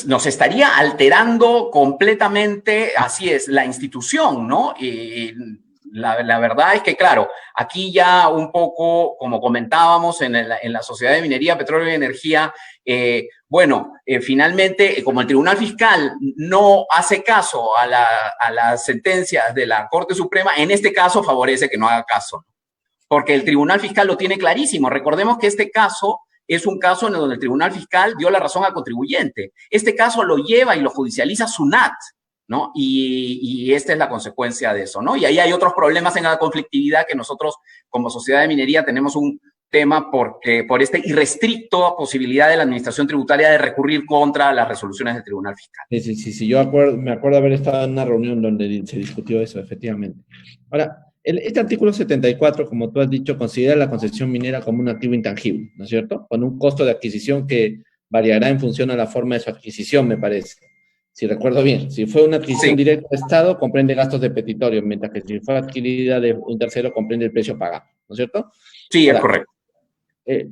Nos estaría alterando completamente, así es, la institución, ¿no? La verdad es que, claro, aquí ya un poco, como comentábamos en la Sociedad de Minería, Petróleo y Energía, finalmente, como el Tribunal Fiscal no hace caso a las sentencias de la Corte Suprema, en este caso favorece que no haga caso, porque el Tribunal Fiscal lo tiene clarísimo. Recordemos que este caso es un caso en donde el Tribunal Fiscal dio la razón al contribuyente. Este caso lo lleva y lo judicializa SUNAT, ¿no? Y esta es la consecuencia de eso, ¿no? Y ahí hay otros problemas en la conflictividad que nosotros, como Sociedad de Minería, tenemos un tema por esta irrestricta posibilidad de la Administración Tributaria de recurrir contra las resoluciones del Tribunal Fiscal. Sí, yo me acuerdo haber estado en una reunión donde se discutió eso, efectivamente. Ahora, este artículo 74, como tú has dicho, considera la concesión minera como un activo intangible, ¿no es cierto? Con un costo de adquisición que variará en función a la forma de su adquisición, me parece. Si recuerdo bien, si fue una adquisición directa del Estado, comprende gastos de petitorio, mientras que si fue adquirida de un tercero, comprende el precio pagado, ¿no es cierto? Sí, es correcto.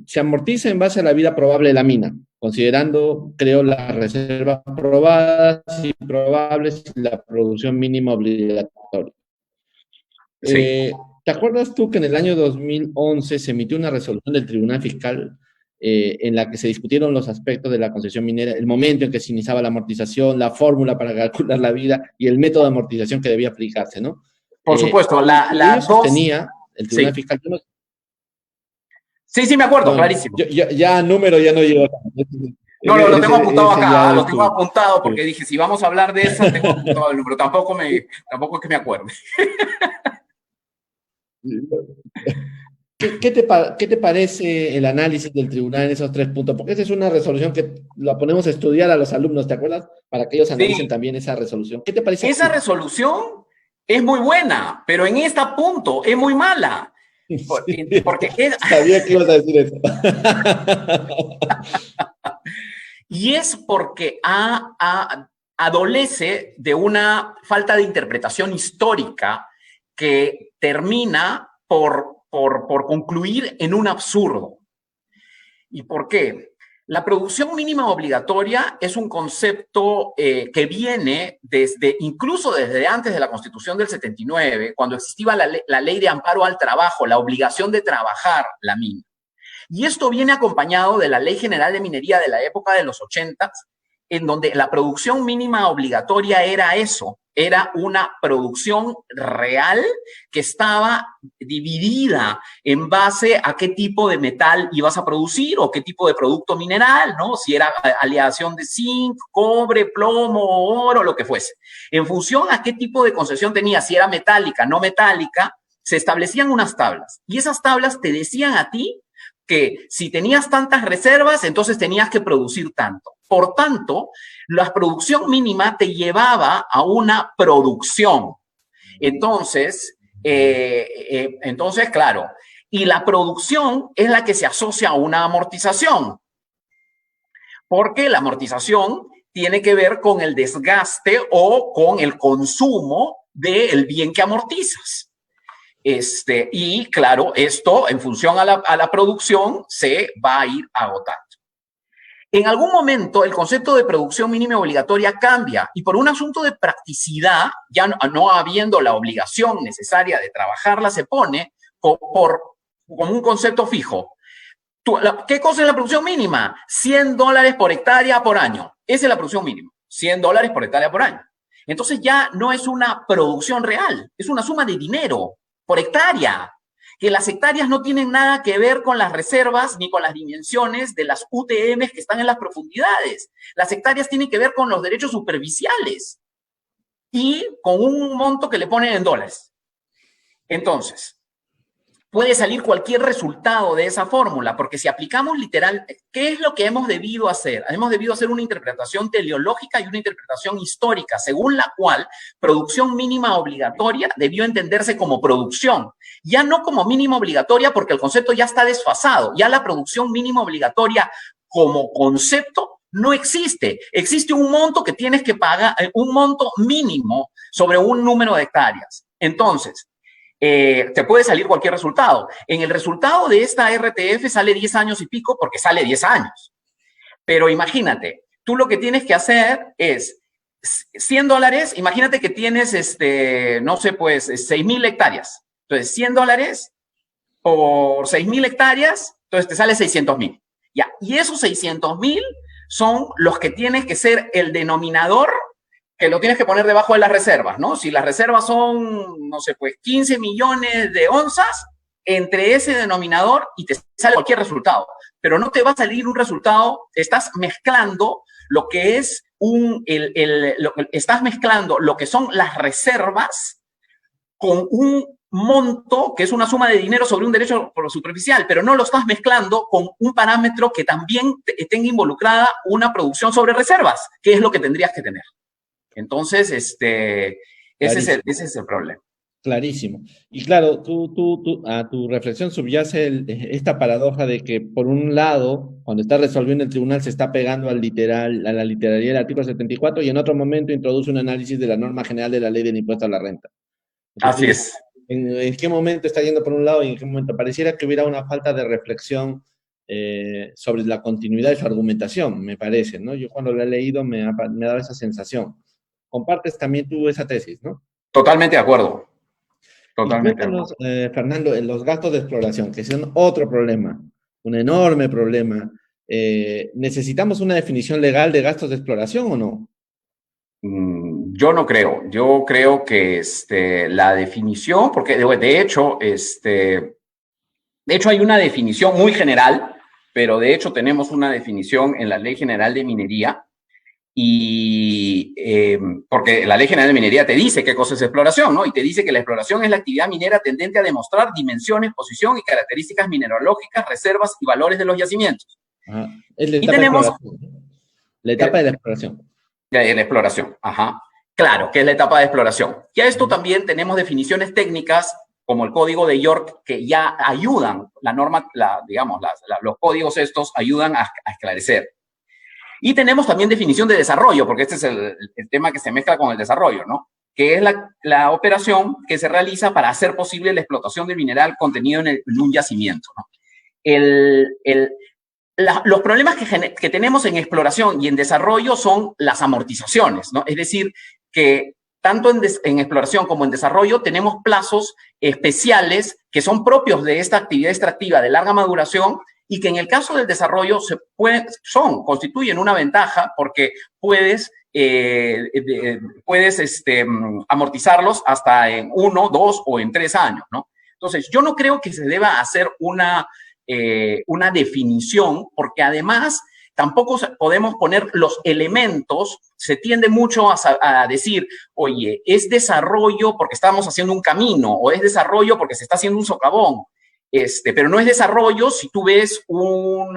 Se amortiza en base a la vida probable de la mina, considerando, creo, las reservas probadas y probables y la producción mínima obligatoria. Sí. ¿Te acuerdas tú que en el año 2011 se emitió una resolución del Tribunal Fiscal en la que se discutieron los aspectos de la concesión minera, el momento en que se iniciaba la amortización, la fórmula para calcular la vida y el método de amortización que debía aplicarse, ¿no? Por supuesto, el Tribunal Fiscal. Sí, me acuerdo, clarísimo. Ya número ya no llevo. No, lo tengo apuntado acá, lo tengo apuntado porque dije, si vamos a hablar de eso, tengo apuntado el número, tampoco es que me acuerde. ¿Qué te parece el análisis del tribunal en esos 3 puntos? Porque esa es una resolución que la ponemos a estudiar a los alumnos, ¿te acuerdas? Para que ellos analicen también esa resolución. ¿Qué te parece? Esa resolución es muy buena, pero en este punto es muy mala. Porque sabía que ibas a decir eso. Y es porque adolece de una falta de interpretación histórica que termina por concluir en un absurdo. ¿Y por qué? La producción mínima obligatoria es un concepto que viene incluso desde antes de la Constitución del 79, cuando existía la ley de amparo al trabajo, la obligación de trabajar la mina. Y esto viene acompañado de la Ley General de Minería de la época de los 80, en donde la producción mínima obligatoria era eso, era una producción real que estaba dividida en base a qué tipo de metal ibas a producir o qué tipo de producto mineral, ¿no? Si era aleación de zinc, cobre, plomo, oro, lo que fuese. En función a qué tipo de concesión tenías, si era metálica, no metálica, se establecían unas tablas. Y esas tablas te decían a ti que si tenías tantas reservas, entonces tenías que producir tanto. Por tanto, la producción mínima te llevaba a una producción. Entonces, Entonces, claro, y la producción es la que se asocia a una amortización, porque la amortización tiene que ver con el desgaste o con el consumo del bien que amortizas. Y claro, esto en función a la producción se va a ir agotando. En algún momento el concepto de producción mínima obligatoria cambia y por un asunto de practicidad, ya no habiendo la obligación necesaria de trabajarla, se pone como un concepto fijo. ¿Qué cosa es la producción mínima? $100 por hectárea por año. Esa es la producción mínima. $100 por hectárea por año. Entonces ya no es una producción real, es una suma de dinero por hectárea. Que las hectáreas no tienen nada que ver con las reservas ni con las dimensiones de las UTMs que están en las profundidades. Las hectáreas tienen que ver con los derechos superficiales y con un monto que le ponen en dólares. Entonces, puede salir cualquier resultado de esa fórmula, porque si aplicamos literal, ¿qué es lo que hemos debido hacer? Hemos debido hacer una interpretación teleológica y una interpretación histórica, según la cual producción mínima obligatoria debió entenderse como producción, ya no como mínima obligatoria, porque el concepto ya está desfasado, ya la producción mínima obligatoria como concepto no existe. Existe un monto que tienes que pagar, un monto mínimo sobre un número de hectáreas. Entonces, te puede salir cualquier resultado. En el resultado de esta RTF sale 10 años y pico porque sale 10 años. Pero imagínate, tú lo que tienes que hacer es $100, imagínate que tienes, no sé, pues 6,000 hectáreas. Entonces, $100 por 6,000 hectáreas, entonces te sale 600,000. Ya, y esos 600,000 son los que tienes que ser el denominador que lo tienes que poner debajo de las reservas, ¿no? Si las reservas son, no sé, pues 15 millones de onzas, entre ese denominador y te sale cualquier resultado. Pero no te va a salir un resultado, estás mezclando lo que es estás mezclando lo que son las reservas con un monto que es una suma de dinero sobre un derecho superficial, pero no lo estás mezclando con un parámetro que también tenga involucrada una producción sobre reservas, que es lo que tendrías que tener. Entonces, ese es el problema. Clarísimo. Y claro, a tu reflexión subyace esta paradoja de que, por un lado, cuando está resolviendo el tribunal, se está pegando a la literalidad del artículo 74 y en otro momento introduce un análisis de la norma general de la ley del impuesto a la renta. Entonces, así es. ¿En qué momento está yendo por un lado y en qué momento? Pareciera que hubiera una falta de reflexión sobre la continuidad de su argumentación, me parece, ¿no? Yo cuando lo he leído me ha dado esa sensación. Compartes también tú esa tesis, ¿no? Totalmente de acuerdo. Totalmente. Y cuéntanos, Fernando, en los gastos de exploración, que son otro problema, un enorme problema. ¿Necesitamos una definición legal de gastos de exploración o no? Yo no creo. Yo creo que la definición, porque de hecho hay una definición muy general, pero de hecho tenemos una definición en la Ley General de Minería. Y porque la Ley General de Minería te dice qué cosa es exploración, ¿no? Y te dice que la exploración es la actividad minera tendente a demostrar dimensiones, posición y características mineralógicas, reservas y valores de los yacimientos. Ajá. Es la etapa de exploración. La etapa de la exploración. De la exploración, ajá. Claro, que es la etapa de exploración. Y a esto también tenemos definiciones técnicas como el Código de York que ya ayudan, la norma, los códigos estos ayudan a esclarecer. Y tenemos también definición de desarrollo, porque este es el tema que se mezcla con el desarrollo, ¿no? Que es la operación que se realiza para hacer posible la explotación del mineral contenido en un yacimiento, ¿no? Los problemas que tenemos en exploración y en desarrollo son las amortizaciones, ¿no? Es decir, que tanto en exploración como en desarrollo tenemos plazos especiales que son propios de esta actividad extractiva de larga maduración y que en el caso del desarrollo constituyen una ventaja porque puedes amortizarlos hasta en 1, 2 o en 3 años, ¿no? Entonces, yo no creo que se deba hacer una definición, porque además tampoco podemos poner los elementos. Se tiende mucho a decir, oye, es desarrollo porque estamos haciendo un camino, o es desarrollo porque se está haciendo un socavón. Pero no es desarrollo si tú ves un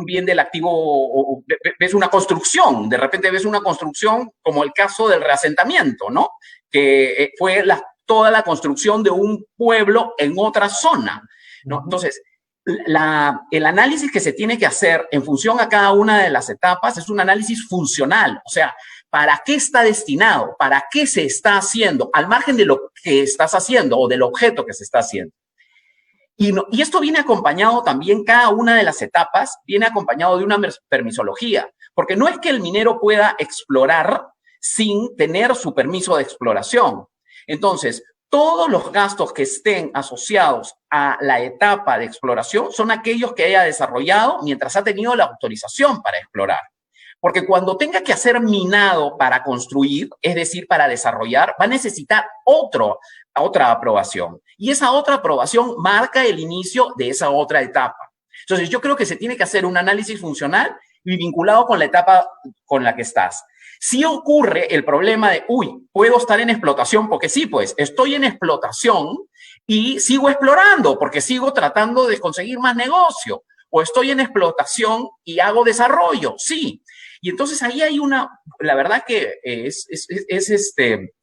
bien del activo, o ves una construcción, de repente ves una construcción como el caso del reasentamiento, ¿no? Que fue toda la construcción de un pueblo en otra zona, ¿no? Entonces, el análisis que se tiene que hacer en función a cada una de las etapas es un análisis funcional, o sea, ¿para qué está destinado? ¿Para qué se está haciendo? Al margen de lo que estás haciendo o del objeto que se está haciendo. Y esto viene acompañado también, cada una de las etapas viene acompañado de una permisología, porque no es que el minero pueda explorar sin tener su permiso de exploración. Entonces, todos los gastos que estén asociados a la etapa de exploración son aquellos que haya desarrollado mientras ha tenido la autorización para explorar. Porque cuando tenga que hacer minado para construir, es decir, para desarrollar, va a necesitar otra aprobación. Y esa otra aprobación marca el inicio de esa otra etapa. Entonces, yo creo que se tiene que hacer un análisis funcional y vinculado con la etapa con la que estás. Si ocurre el problema de, puedo estar en explotación, porque sí, pues, estoy en explotación y sigo explorando, porque sigo tratando de conseguir más negocio. O estoy en explotación y hago desarrollo, sí. Y entonces ahí hay la verdad que es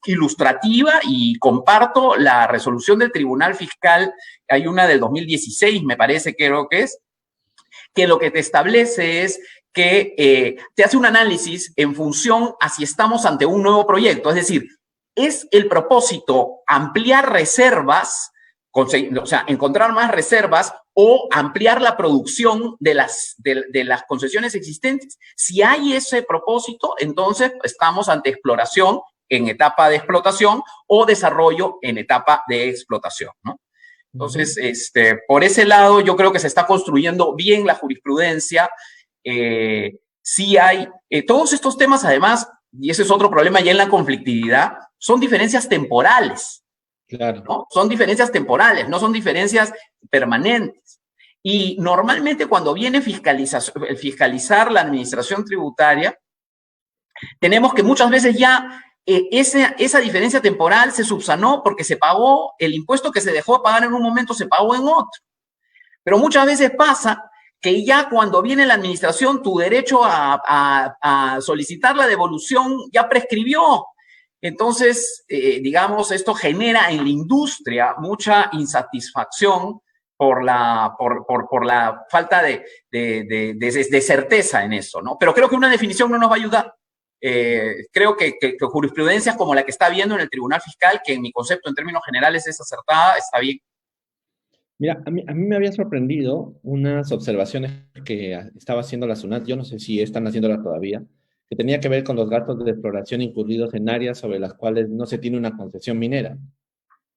ilustrativa, y comparto la resolución del Tribunal Fiscal, hay una del 2016, me parece, creo que es, que lo que te establece es que te hace un análisis en función a si estamos ante un nuevo proyecto. Es decir, es el propósito ampliar reservas, o sea, encontrar más reservas o ampliar la producción de las concesiones existentes. Si hay ese propósito, entonces estamos ante exploración en etapa de explotación o desarrollo en etapa de explotación, ¿no? Entonces, por ese lado, yo creo que se está construyendo bien la jurisprudencia. Sí hay todos estos temas, además, y ese es otro problema ya en la conflictividad, son diferencias temporales. Claro. ¿No? Son diferencias temporales, no son diferencias permanentes. Y normalmente cuando viene fiscalizar la administración tributaria, tenemos que muchas veces ya esa diferencia temporal se subsanó porque se pagó el impuesto que se dejó de pagar en un momento, se pagó en otro. Pero muchas veces pasa que ya cuando viene la administración, tu derecho a solicitar la devolución ya prescribió. Entonces, digamos, esto genera en la industria mucha insatisfacción por la falta de certeza en eso, ¿no? Pero creo que una definición no nos va a ayudar. Creo que jurisprudencias como la que está viendo en el Tribunal Fiscal, que en mi concepto en términos generales es acertada, está bien. Mira, a mí me había sorprendido unas observaciones que estaba haciendo la SUNAT, yo no sé si están haciéndolas todavía, que tenía que ver con los gastos de exploración incurridos en áreas sobre las cuales no se tiene una concesión minera.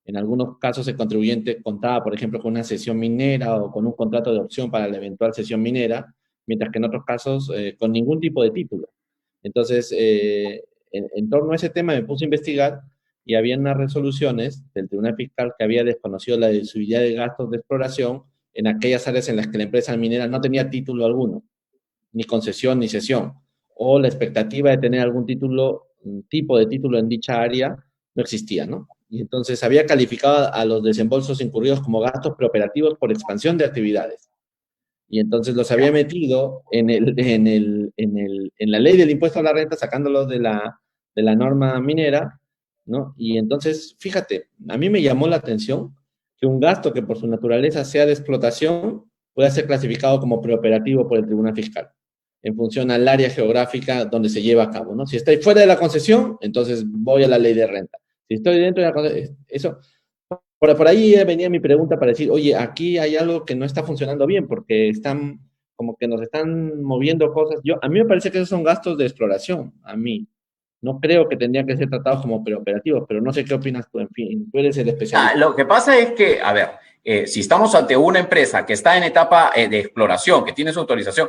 En algunos casos el contribuyente contaba, por ejemplo, con una cesión minera o con un contrato de opción para la eventual cesión minera, mientras que en otros casos con ningún tipo de título. Entonces, en torno a ese tema me puse a investigar y había unas resoluciones del Tribunal Fiscal que había desconocido la deducibilidad de gastos de exploración en aquellas áreas en las que la empresa minera no tenía título alguno, ni concesión ni cesión, o la expectativa de tener algún título, un tipo de título en dicha área no existía, ¿no? Y entonces había calificado a los desembolsos incurridos como gastos preoperativos por expansión de actividades. Y entonces los había metido en la ley del impuesto a la renta, sacándolos de la norma minera, ¿no? Y entonces, fíjate, a mí me llamó la atención que un gasto que por su naturaleza sea de explotación pueda ser clasificado como preoperativo por el Tribunal Fiscal, en función al área geográfica donde se lleva a cabo, ¿no? Si estoy fuera de la concesión, entonces voy a la ley de renta. Si estoy dentro de la concesión, eso... Por ahí venía mi pregunta para decir, oye, aquí hay algo que no está funcionando bien, porque están, como que nos están moviendo cosas. A mí me parece que esos son gastos de exploración, a mí. No creo que tendrían que ser tratados como preoperativos, pero no sé qué opinas tú, en fin, tú eres el especialista. Lo que pasa es que, a ver, si estamos ante una empresa que está en etapa de exploración, que tiene su autorización,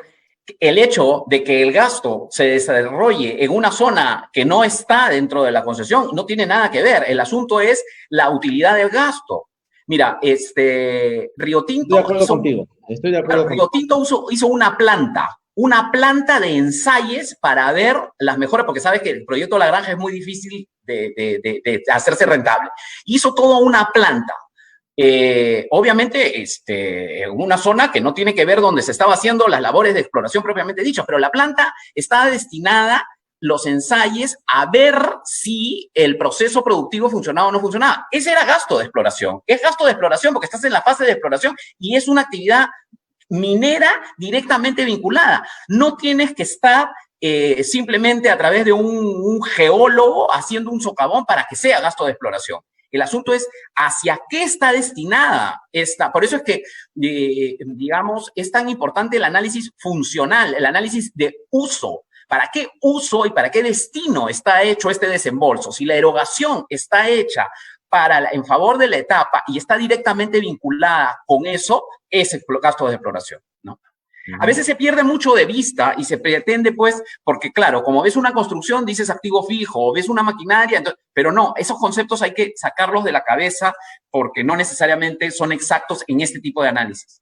el hecho de que el gasto se desarrolle en una zona que no está dentro de la concesión no tiene nada que ver. El asunto es la utilidad del gasto. Mira, Río Tinto... Estoy de acuerdo Río Tinto hizo una planta de ensayos para ver las mejoras, porque sabes que el proyecto de la granja es muy difícil de hacerse rentable. Hizo toda una planta. Obviamente, en una zona que no tiene que ver donde se estaba haciendo las labores de exploración propiamente dichas, pero la planta está destinada los ensayes a ver si el proceso productivo funcionaba o no funcionaba. Ese era gasto de exploración. Es gasto de exploración porque estás en la fase de exploración y es una actividad minera directamente vinculada. No tienes que estar simplemente a través de un geólogo haciendo un socavón para que sea gasto de exploración. El asunto es hacia qué está destinada esta. Por eso es que, digamos, es tan importante el análisis funcional, el análisis de uso. ¿Para qué uso y para qué destino está hecho este desembolso? Si la erogación está hecha en favor de la etapa y está directamente vinculada con eso, es el gasto de exploración, ¿no? A veces se pierde mucho de vista y se pretende, pues, porque claro, como ves una construcción, dices activo fijo, o ves una maquinaria, entonces, pero no, esos conceptos hay que sacarlos de la cabeza porque no necesariamente son exactos en este tipo de análisis.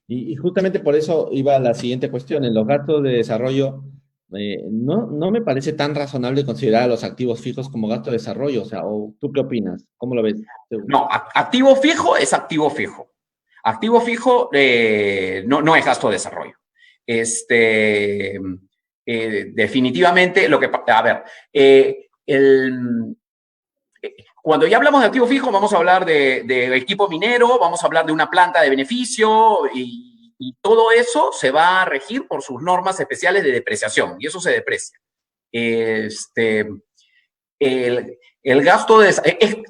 Y justamente por eso iba la siguiente cuestión. En los gastos de desarrollo, no me parece tan razonable considerar a los activos fijos como gasto de desarrollo. O sea, ¿tú qué opinas? ¿Cómo lo ves? No, activo fijo es activo fijo. Activo fijo no es gasto de desarrollo. Definitivamente, a ver, cuando ya hablamos de activo fijo, vamos a hablar de equipo minero, vamos a hablar de una planta de beneficio y todo eso se va a regir por sus normas especiales de depreciación y eso se deprecia. El gasto es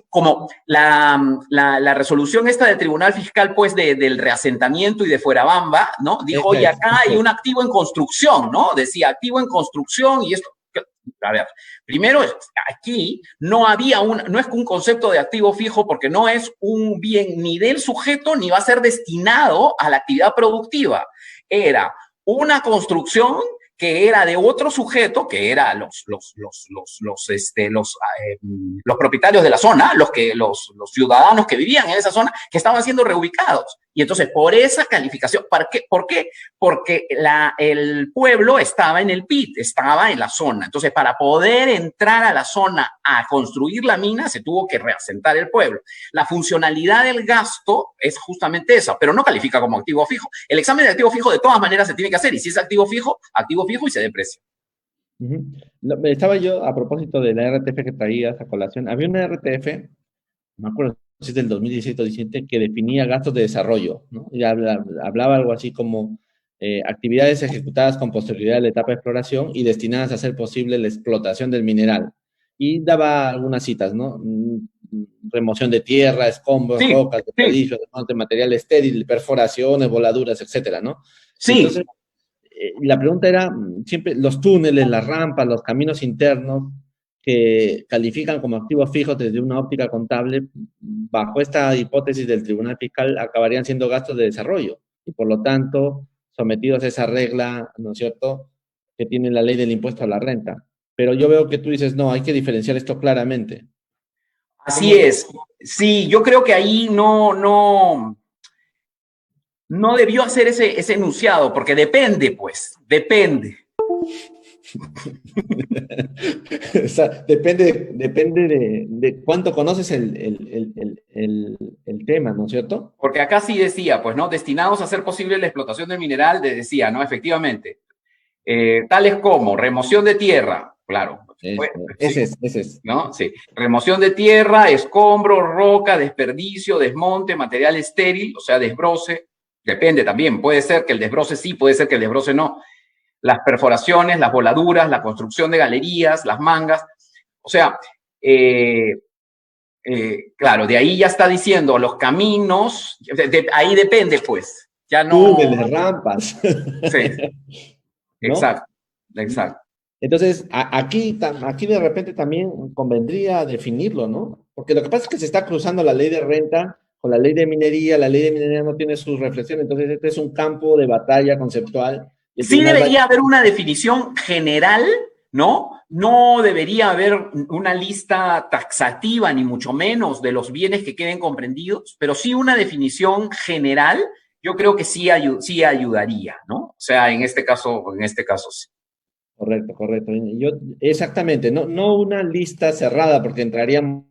como la resolución esta del Tribunal Fiscal, pues, del reasentamiento y de Fuerabamba, ¿no? Dijo, oye, acá hay un activo en construcción, ¿no? Decía, activo en construcción y esto. A ver, primero, aquí no es un concepto de activo fijo porque no es un bien ni del sujeto ni va a ser destinado a la actividad productiva. Era una construcción que era de otro sujeto, que era los propietarios de la zona, los ciudadanos que vivían en esa zona, que estaban siendo reubicados. Y entonces, por esa calificación, ¿por qué? Porque el pueblo estaba en el pit, estaba en la zona. Entonces, para poder entrar a la zona a construir la mina, se tuvo que reasentar el pueblo. La funcionalidad del gasto es justamente esa, pero no califica como activo fijo. El examen de activo fijo de todas maneras se tiene que hacer, y si es activo fijo y se deprecia. Estaba yo, a propósito de la RTF que traías a colación, había una RTF, me acuerdo si es del 2017 o 2017, que definía gastos de desarrollo, ¿no? Y hablaba algo así como actividades ejecutadas con posterioridad a la etapa de exploración y destinadas a hacer posible la explotación del mineral. Y daba algunas citas, ¿no? Remoción de tierra, escombros, rocas, desperdicios, de material estéril, perforaciones, voladuras, etcétera, ¿no? Sí. Entonces, la pregunta era, siempre los túneles, las rampas, los caminos internos que califican como activos fijos desde una óptica contable, bajo esta hipótesis del Tribunal Fiscal, acabarían siendo gastos de desarrollo y por lo tanto sometidos a esa regla, ¿no es cierto?, que tiene la ley del impuesto a la renta. Pero yo veo que tú dices, no, hay que diferenciar esto claramente. Así es. Sí, yo creo que ahí no debió hacer ese enunciado, porque depende, pues, depende. O sea, depende de cuánto conoces el tema, ¿no es cierto? Porque acá sí decía, pues, ¿no? Destinados a hacer posible la explotación del mineral, decía, ¿no? Efectivamente. Tales como remoción de tierra, claro. Ese es. ¿No? Sí. Remoción de tierra, escombro, roca, desperdicio, desmonte, material estéril, o sea, desbroce. Depende también, puede ser que el desbroce sí, puede ser que el desbroce no. Las perforaciones, las voladuras, la construcción de galerías, las mangas. O sea, claro, de ahí ya está diciendo los caminos, ahí depende, pues. Ya no. Túneles, rampas. Sí. ¿No? Exacto. Entonces, aquí de repente también convendría definirlo, ¿no? Porque lo que pasa es que se está cruzando la ley de renta con la ley de minería no tiene sus reflexiones, entonces este es un campo de batalla conceptual. Sí debería haber una definición general, ¿no? No debería haber una lista taxativa, ni mucho menos, de los bienes que queden comprendidos, pero sí una definición general, yo creo que sí ayudaría, ¿no? O sea, en este caso sí. Correcto. Exactamente, no una lista cerrada, porque entraríamos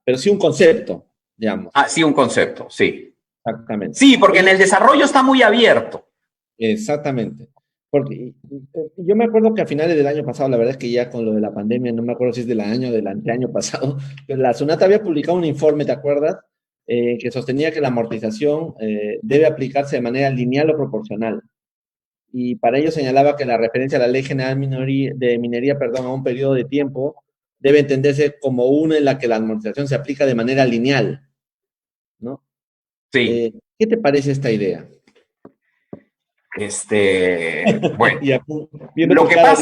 pero sí un concepto, digamos. Sí, un concepto, sí. Exactamente. Sí, porque en el desarrollo está muy abierto. Exactamente. Porque yo me acuerdo que a finales del año pasado, la verdad es que ya con lo de la pandemia, no me acuerdo si es del año o del anteaño pasado, pero la SUNAT había publicado un informe, ¿te acuerdas? Que sostenía que la amortización debe aplicarse de manera lineal o proporcional. Y para ello señalaba que la referencia a la Ley General de Minería, perdón, a un periodo de tiempo, debe entenderse como una en la que la amortización se aplica de manera lineal, ¿no? Sí. ¿Qué te parece esta idea? Bueno, Y aquí, viendo tu cara,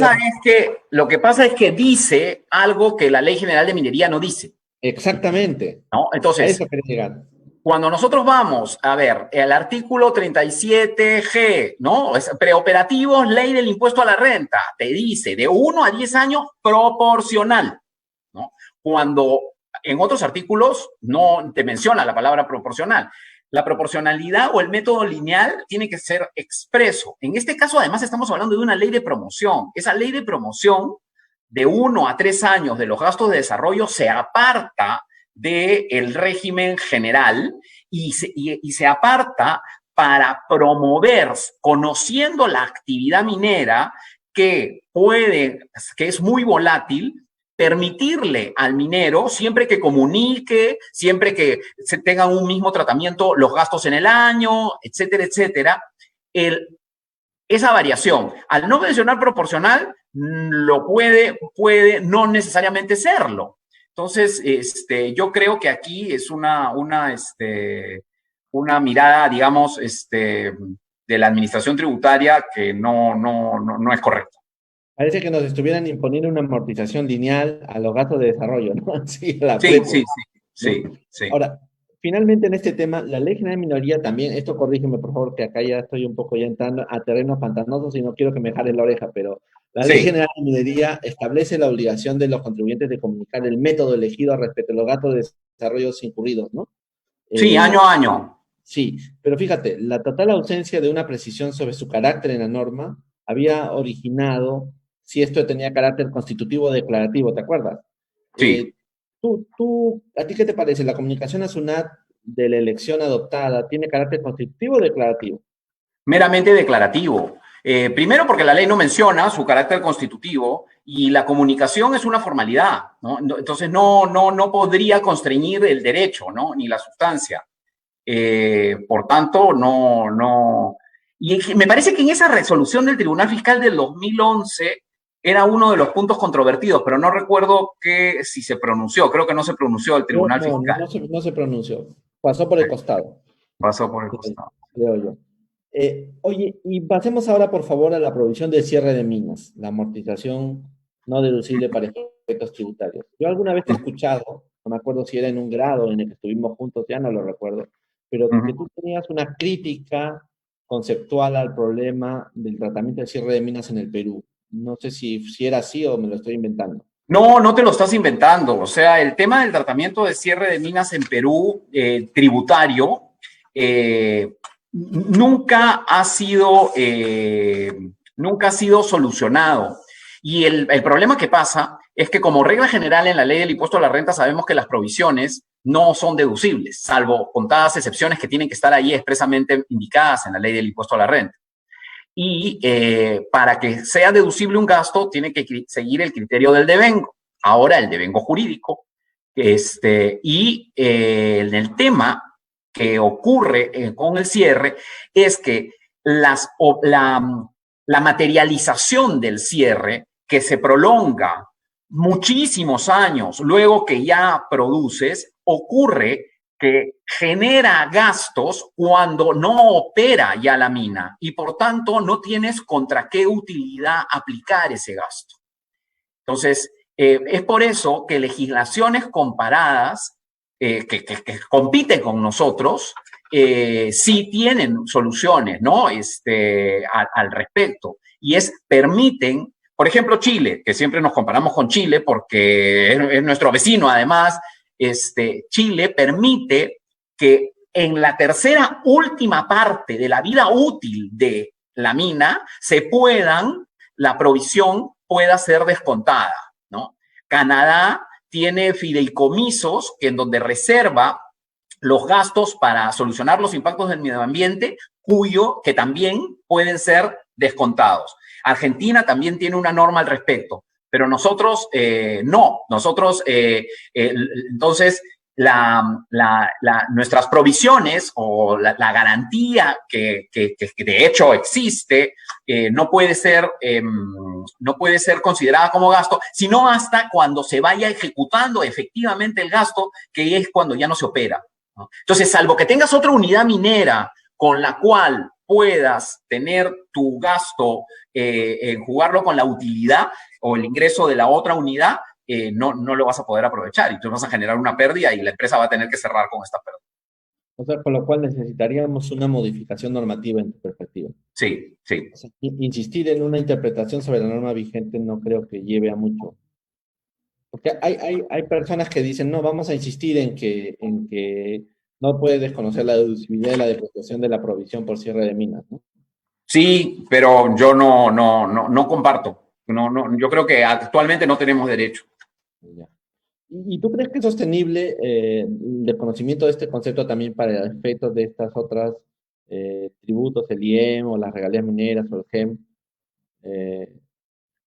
lo que pasa es que dice algo que la Ley General de Minería no dice, exactamente, ¿no? a Entonces, eso quería llegar. cuando nosotros vamos a ver el artículo 37G, ¿no? Es preoperativos, ley del impuesto a la renta, te dice de 1 a 10 años proporcional, ¿no? Cuando en otros artículos no te menciona la palabra proporcional. La proporcionalidad o el método lineal tiene que ser expreso. En este caso, además, estamos hablando de una ley de promoción. Esa ley de promoción de 1 a 3 años de los gastos de desarrollo se aparta del régimen general y se aparta para promover, conociendo la actividad minera que es muy volátil, permitirle al minero, siempre que comunique, siempre que se tengan un mismo tratamiento, los gastos en el año, etcétera, etcétera, esa variación, al no mencionar proporcional, lo puede no necesariamente serlo. Entonces, yo creo que aquí es una mirada, digamos, de la administración tributaria que no es correcta. Parece que nos estuvieran imponiendo una amortización lineal a los gastos de desarrollo, ¿no? Sí, a la Sí, prepo, sí, ¿no? sí, sí, sí. Ahora, finalmente en este tema, la ley general de minoría también, esto corrígeme por favor, que acá ya estoy un poco ya entrando a terrenos pantanosos y no quiero que me jales la oreja, pero la ley Sí, general de minoría establece la obligación de los contribuyentes de comunicar el método elegido respecto a los gastos de desarrollo incurridos, ¿no? sí, Eh, año a año. Sí, pero fíjate, la total ausencia de una precisión sobre su carácter en la norma había originado si esto tenía carácter constitutivo o declarativo, ¿te acuerdas? Sí. Eh, ¿A ti qué te parece? ¿La comunicación a SUNAT de la elección adoptada tiene carácter constitutivo o declarativo? Meramente declarativo. Primero porque la ley no menciona su carácter constitutivo y la comunicación es una formalidad, ¿no? Entonces no podría constreñir el derecho, ¿no? Ni la sustancia. Por tanto, no. Y me parece que en esa resolución del Tribunal Fiscal del 2011 era uno de los puntos controvertidos, pero no recuerdo si se pronunció. Creo que no se pronunció el No, Tribunal no, Fiscal. no se pronunció. Pasó por el costado, Pasó por el costado. creo yo. Oye, y pasemos ahora, por favor, a la provisión del cierre de minas, la amortización no deducible para efectos tributarios. Yo alguna vez te he escuchado, no me acuerdo si era en un grado en el que estuvimos juntos, ya no lo recuerdo, pero que tú tenías una crítica conceptual al problema del tratamiento del cierre de minas en el Perú. No sé si era así o me lo estoy inventando. No te lo estás inventando. O sea, el tema del tratamiento de cierre de minas en Perú, tributario, nunca ha sido, nunca ha sido solucionado. Y el problema que pasa es que como regla general en la ley del impuesto a la renta sabemos que las provisiones no son deducibles, salvo contadas excepciones que tienen que estar ahí expresamente indicadas en la ley del impuesto a la renta. Y para que sea deducible un gasto, tiene que seguir el criterio del devengo. Ahora, el devengo jurídico. En el tema que ocurre con el cierre es que la materialización del cierre, que se prolonga muchísimos años luego que ya produces, ocurre que genera gastos cuando no opera ya la mina y por tanto no tienes contra qué utilidad aplicar ese gasto. Entonces, es por eso que legislaciones comparadas que compiten con nosotros sí tienen soluciones, ¿no? Al respecto. Y permiten, por ejemplo, Chile, que siempre nos comparamos con Chile porque es nuestro vecino además, Chile permite que en la tercera última parte de la vida útil de la mina la provisión pueda ser descontada, ¿no? Canadá tiene fideicomisos en donde reserva los gastos para solucionar los impactos del medio ambiente, que también pueden ser descontados. Argentina también tiene una norma al respecto, pero nosotros no. Nosotros, entonces, nuestras provisiones o la garantía que de hecho existe no puede ser considerada como gasto, sino hasta cuando se vaya ejecutando efectivamente el gasto, que es cuando ya no se opera, ¿no? Entonces, salvo que tengas otra unidad minera con la cual puedas tener tu gasto, jugarlo con la utilidad o el ingreso de la otra unidad, no lo vas a poder aprovechar y tú vas a generar una pérdida y la empresa va a tener que cerrar con esta pérdida. O sea, con lo cual necesitaríamos una modificación normativa en tu perspectiva. Sí, sí. O sea, insistir en una interpretación sobre la norma vigente no creo que lleve a mucho. Porque hay personas que dicen, no, vamos a insistir en que no puedes desconocer la deducibilidad y la depreciación de la provisión por cierre de minas, ¿no? Sí, pero yo no comparto. Yo creo que actualmente no tenemos derecho. Ya. ¿Y tú crees que es sostenible el desconocimiento de este concepto también para efectos de estas otras tributos, el IEM o las regalías mineras o el GEM?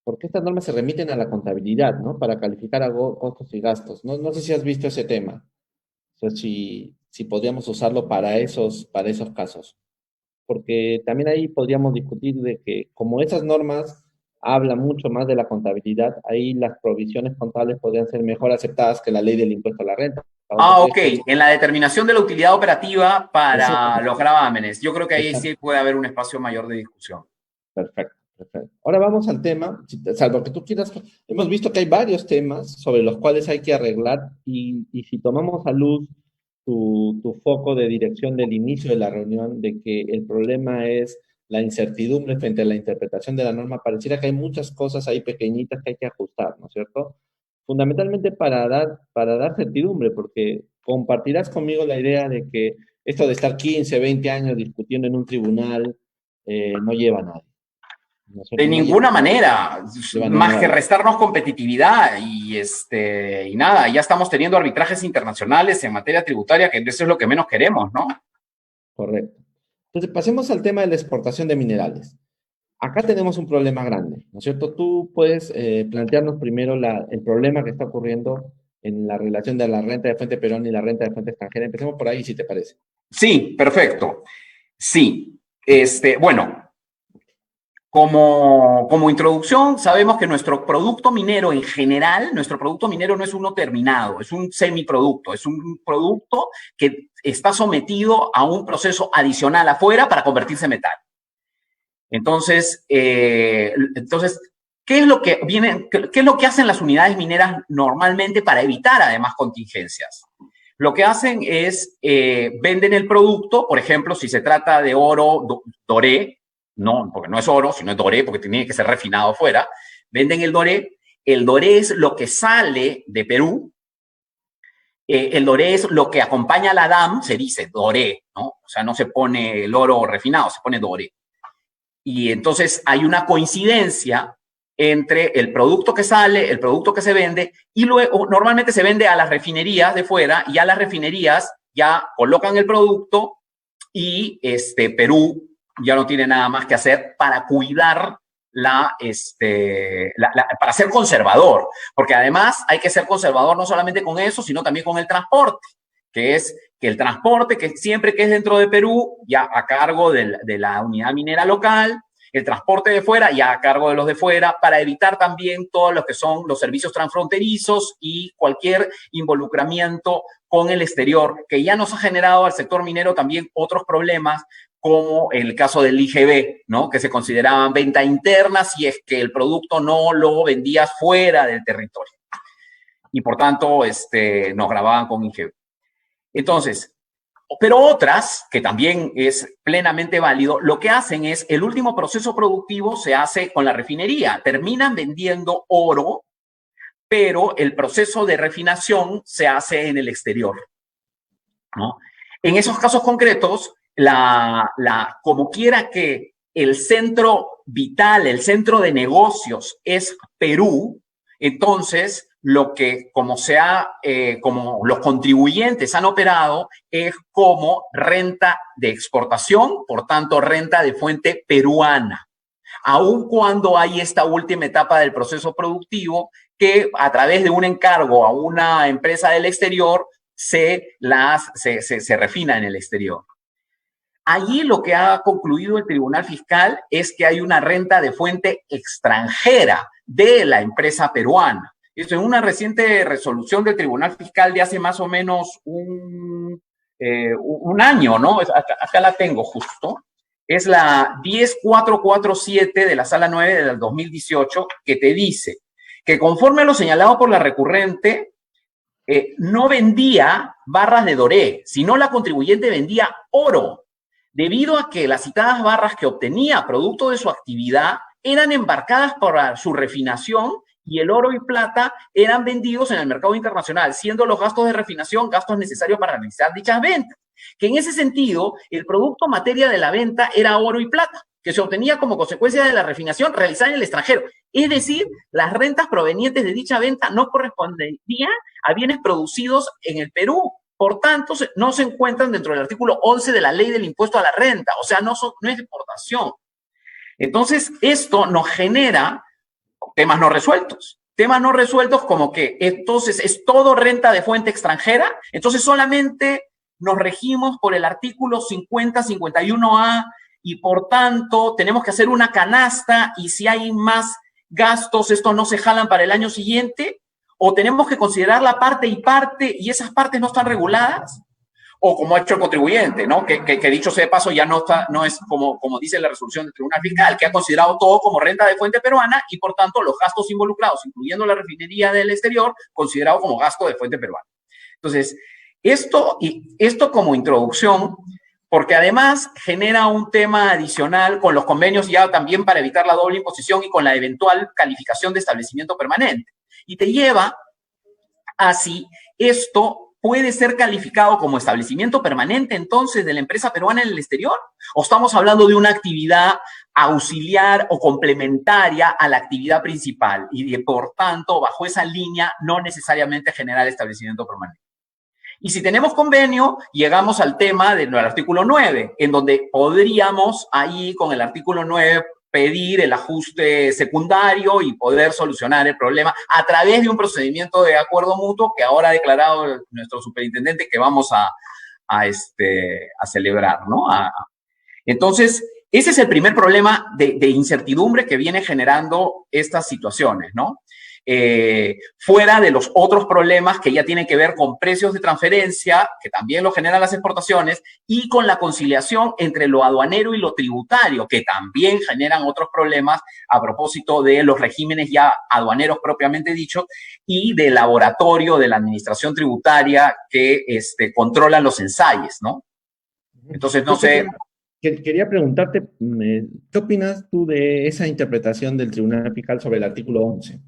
Porque estas normas se remiten a la contabilidad, ¿no? Para calificar a costos y gastos. No sé si has visto ese tema. O sea, si podríamos usarlo para esos casos. Porque también ahí podríamos discutir de que como esas normas hablan mucho más de la contabilidad, ahí las provisiones contables podrían ser mejor aceptadas que la ley del impuesto a la renta. Ok. En la determinación de la utilidad operativa para los gravámenes, yo creo que ahí sí puede haber un espacio mayor de discusión. Perfecto, perfecto. Ahora vamos al tema, salvo que tú quieras, hemos visto que hay varios temas sobre los cuales hay que arreglar y si tomamos a luz tu foco de dirección del inicio de la reunión, de que el problema es la incertidumbre frente a la interpretación de la norma, pareciera que hay muchas cosas ahí pequeñitas que hay que ajustar, ¿no es cierto? Fundamentalmente para dar certidumbre, porque compartirás conmigo la idea de que esto de estar 15, 20 años discutiendo en un tribunal no lleva a nada. ¿No es De cierto? ninguna manera, lleva más nada. que restarnos competitividad y nada, ya estamos teniendo arbitrajes internacionales en materia tributaria, que eso es lo que menos queremos, ¿no? Correcto. Entonces, pasemos al tema de la exportación de minerales. Acá tenemos un problema grande, ¿no es cierto? Tú puedes plantearnos primero el problema que está ocurriendo en la relación de la renta de fuente peruana y la renta de fuente extranjera. Empecemos por ahí, si te parece. Sí, perfecto. Sí. Bueno, como introducción, sabemos que nuestro producto minero en general, nuestro producto minero no es uno terminado, es un semiproducto, es un producto que está sometido a un proceso adicional afuera para convertirse en metal. Entonces, ¿qué es lo que qué es lo que hacen las unidades mineras normalmente para evitar además contingencias? Lo que hacen es venden el producto, por ejemplo, si se trata de oro doré, no, porque no es oro, sino es doré, porque tiene que ser refinado fuera, venden el doré es lo que sale de Perú, el doré es lo que acompaña a la DAM, se dice doré, ¿no? O sea, no se pone el oro refinado, se pone doré. Y entonces hay una coincidencia entre el producto que sale, el producto que se vende, y luego normalmente se vende a las refinerías de fuera, y a las refinerías ya colocan el producto y Perú ya no tiene nada más que hacer para cuidar para ser conservador, porque además hay que ser conservador no solamente con eso, sino también con el transporte, que es que el transporte, que siempre que es dentro de Perú, ya a cargo de la unidad minera local, el transporte de fuera ya a cargo de los de fuera, para evitar también todo lo que son los servicios transfronterizos y cualquier involucramiento con el exterior, que ya nos ha generado al sector minero también otros problemas, como el caso del IGB, ¿no? Que se consideraban venta interna si es que el producto no lo vendías fuera del territorio. Y por tanto, nos grababan con IGB. Entonces, pero otras, que también es plenamente válido, lo que hacen es, el último proceso productivo se hace con la refinería. Terminan vendiendo oro, pero el proceso de refinación se hace en el exterior, ¿no? En esos casos concretos, como quiera que el centro vital, el centro de negocios es Perú, entonces como los contribuyentes han operado es como renta de exportación, por tanto renta de fuente peruana. aun cuando hay esta última etapa del proceso productivo que a través de un encargo a una empresa del exterior se refina en el exterior. Allí lo que ha concluido el Tribunal Fiscal es que hay una renta de fuente extranjera de la empresa peruana. Esto en una reciente resolución del Tribunal Fiscal de hace más o menos un año, ¿no? Acá la tengo justo. Es la 10447 de la Sala 9 del 2018, que te dice que conforme a lo señalado por la recurrente, no vendía barras de doré, sino la contribuyente vendía oro, debido a que las citadas barras que obtenía producto de su actividad eran embarcadas para su refinación y el oro y plata eran vendidos en el mercado internacional, siendo los gastos de refinación gastos necesarios para realizar dichas ventas. Que en ese sentido, el producto materia de la venta era oro y plata, que se obtenía como consecuencia de la refinación realizada en el extranjero. Es decir, las rentas provenientes de dicha venta no correspondían a bienes producidos en el Perú. Por tanto, no se encuentran dentro del artículo 11 de la ley del impuesto a la renta, o sea, no es exportación. Entonces, esto nos genera temas no resueltos. Temas no resueltos como que entonces es todo renta de fuente extranjera, entonces solamente nos regimos por el artículo 50, 51A y por tanto tenemos que hacer una canasta y si hay más gastos, estos no se jalan para el año siguiente, o tenemos que considerar la parte y esas partes no están reguladas, o como ha hecho el contribuyente, ¿no? Que dicho sea de paso ya no es como dice la resolución del Tribunal Fiscal, que ha considerado todo como renta de fuente peruana y por tanto los gastos involucrados, incluyendo la refinería del exterior, considerado como gasto de fuente peruana. Entonces, esto como introducción, porque además genera un tema adicional con los convenios ya también para evitar la doble imposición y con la eventual calificación de establecimiento permanente. Y te lleva a si esto puede ser calificado como establecimiento permanente entonces de la empresa peruana en el exterior, o estamos hablando de una actividad auxiliar o complementaria a la actividad principal y por tanto bajo esa línea no necesariamente generar establecimiento permanente. Y si tenemos convenio, llegamos al tema del artículo 9, en donde podríamos ahí con el artículo 9 pedir el ajuste secundario y poder solucionar el problema a través de un procedimiento de acuerdo mutuo que ahora ha declarado nuestro superintendente que vamos a celebrar, ¿no? Entonces, ese es el primer problema de incertidumbre que viene generando estas situaciones, ¿no? Fuera de los otros problemas que ya tienen que ver con precios de transferencia, que también lo generan las exportaciones, y con la conciliación entre lo aduanero y lo tributario, que también generan otros problemas a propósito de los regímenes ya aduaneros propiamente dichos y del laboratorio de la administración tributaria que controlan los ensayos, ¿no? Entonces, no sé... Quería preguntarte, ¿qué opinas tú de esa interpretación del Tribunal Fiscal sobre el artículo 11?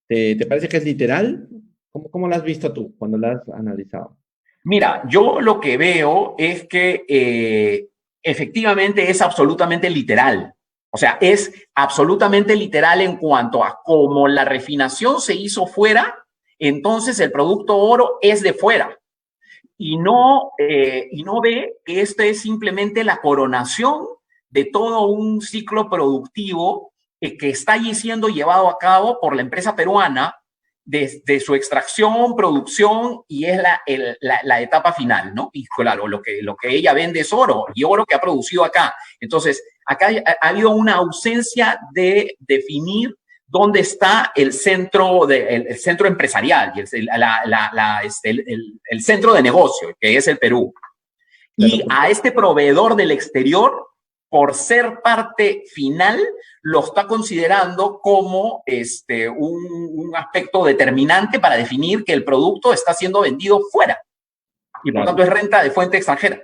¿Te parece que es literal? ¿Cómo la has visto tú cuando la has analizado? Mira, yo lo que veo es que efectivamente es absolutamente literal. O sea, es absolutamente literal en cuanto a cómo la refinación se hizo fuera, entonces el producto oro es de fuera. Y no ve que este es simplemente la coronación de todo un ciclo productivo que está allí siendo llevado a cabo por la empresa peruana desde su extracción, producción y es la etapa final, ¿no? Y claro, lo que ella vende es oro y oro que ha producido acá. Entonces, acá ha habido una ausencia de definir dónde está el centro empresarial y el centro de negocio, que es el Perú. Y a este proveedor del exterior, por ser parte final, lo está considerando como un aspecto determinante para definir que el producto está siendo vendido fuera. Y por tanto es renta de fuente extranjera.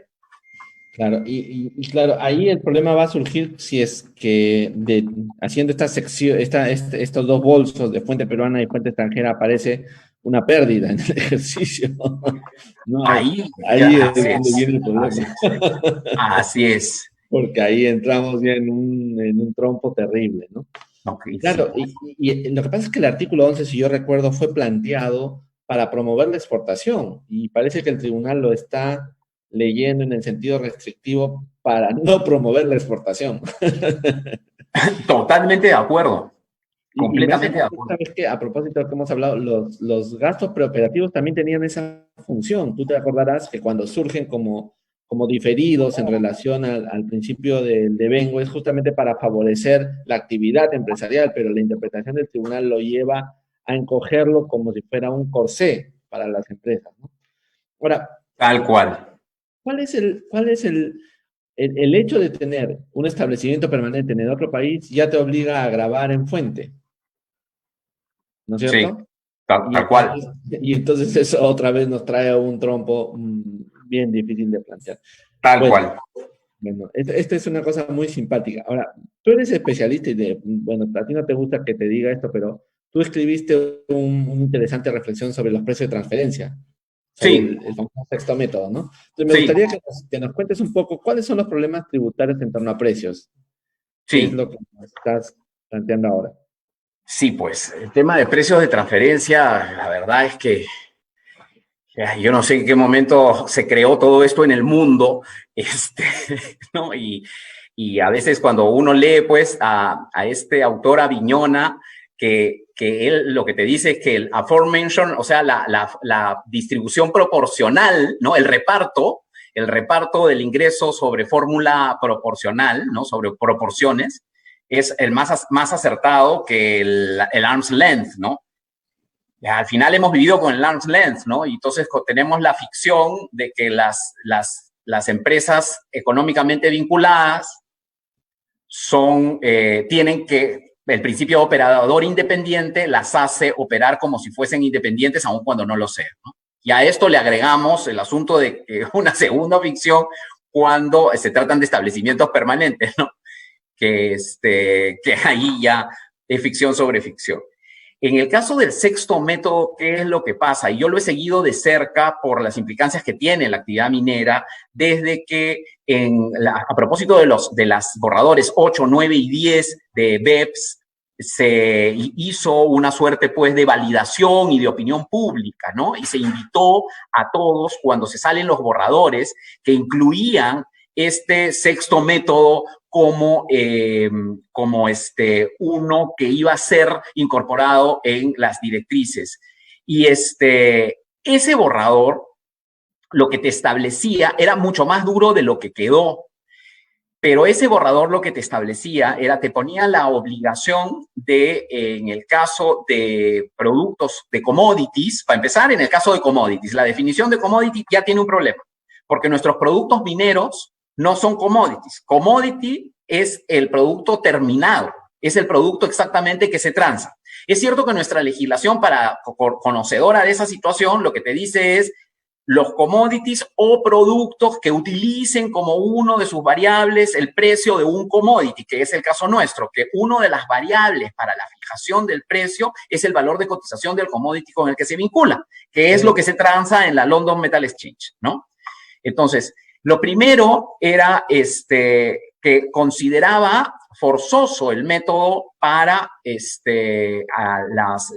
Claro, y claro, ahí el problema va a surgir si es que haciendo esta sección, estos dos bolsos de fuente peruana y fuente extranjera aparece una pérdida en el ejercicio. No, ahí es donde viene el problema. Así es. Porque ahí entramos ya en un trompo terrible, ¿no? Okay, claro, sí. Y lo que pasa es que el artículo 11, si yo recuerdo, fue planteado para promover la exportación y parece que el tribunal lo está leyendo en el sentido restrictivo para no promover la exportación. Totalmente de acuerdo. Y me hace Completamente de pensar, acuerdo. ¿sabes qué? A propósito de lo que hemos hablado, los gastos preoperativos también tenían esa función. Tú te acordarás que cuando surgen como diferidos en relación al principio del devengo es justamente para favorecer la actividad empresarial, pero la interpretación del tribunal lo lleva a encogerlo como si fuera un corsé para las empresas, ¿no? Ahora, Tal cual. ¿cuál es el hecho de tener un establecimiento permanente en otro país ya te obliga a grabar en fuente, ¿no es Sí, cierto? tal, Y tal cual. entonces, y entonces eso otra vez nos trae a un trompo bien difícil de plantear. Tal Bueno, cual. bueno, esta es una cosa muy simpática. Ahora, tú eres especialista y bueno, a ti no te gusta que te diga esto, pero tú escribiste una interesante reflexión sobre los precios de transferencia, sobre Sí, el famoso sexto método, ¿no? Entonces me sí, gustaría que nos cuentes un poco cuáles son los problemas tributarios en torno a precios, qué es sí. lo que nos estás planteando ahora. Sí, pues el tema de precios de transferencia, la verdad es que yo no sé en qué momento se creó todo esto en el mundo, este, ¿no? Y a veces cuando uno lee, pues, a este autor Aviñona, que él lo que te dice es que el aforementioned, o sea, la distribución proporcional, ¿no? El reparto del ingreso sobre fórmula proporcional, ¿no? Sobre proporciones, es el más acertado que el arm's length, ¿no? Al final hemos vivido con el arm's length, ¿no? Y entonces tenemos la ficción de que las empresas económicamente vinculadas tienen que, el principio de operador independiente las hace operar como si fuesen independientes, aun cuando no lo sean, ¿no? Y a esto le agregamos el asunto de que una segunda ficción cuando se tratan de establecimientos permanentes, ¿no? Que ahí ya es ficción sobre ficción. En el caso del sexto método, ¿qué es lo que pasa? Y yo lo he seguido de cerca por las implicancias que tiene la actividad minera, desde que a propósito de las borradores 8, 9 y 10 de BEPS, se hizo una suerte pues de validación y de opinión pública, ¿no? Y se invitó a todos cuando se salen los borradores que incluían este sexto método como uno que iba a ser incorporado en las directrices. Y ese borrador lo que te establecía era mucho más duro de lo que quedó, pero ese borrador lo que te establecía era, te ponía la obligación de, en el caso de productos de commodities, para empezar, en el caso de commodities, la definición de commodity ya tiene un problema, porque nuestros productos mineros no son commodities. Commodity es el producto terminado, es el producto exactamente que se transa. Es cierto que nuestra legislación, para conocedora de esa situación, lo que te dice es los commodities o productos que utilicen como uno de sus variables el precio de un commodity, que es el caso nuestro, que una de las variables para la fijación del precio es el valor de cotización del commodity con el que se vincula, que es lo que se transa en la London Metal Exchange, ¿no? Entonces, lo primero era que consideraba forzoso el método para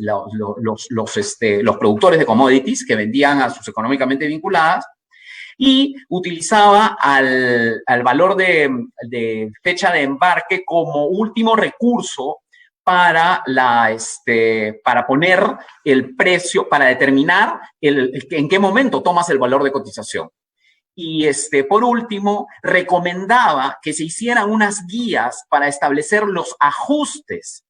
los productores de commodities que vendían a sus económicamente vinculadas y utilizaba al valor de fecha de embarque como último recurso para poner el precio, para determinar en qué momento tomas el valor de cotización. Y por último, recomendaba que se hicieran unas guías para establecer los ajustes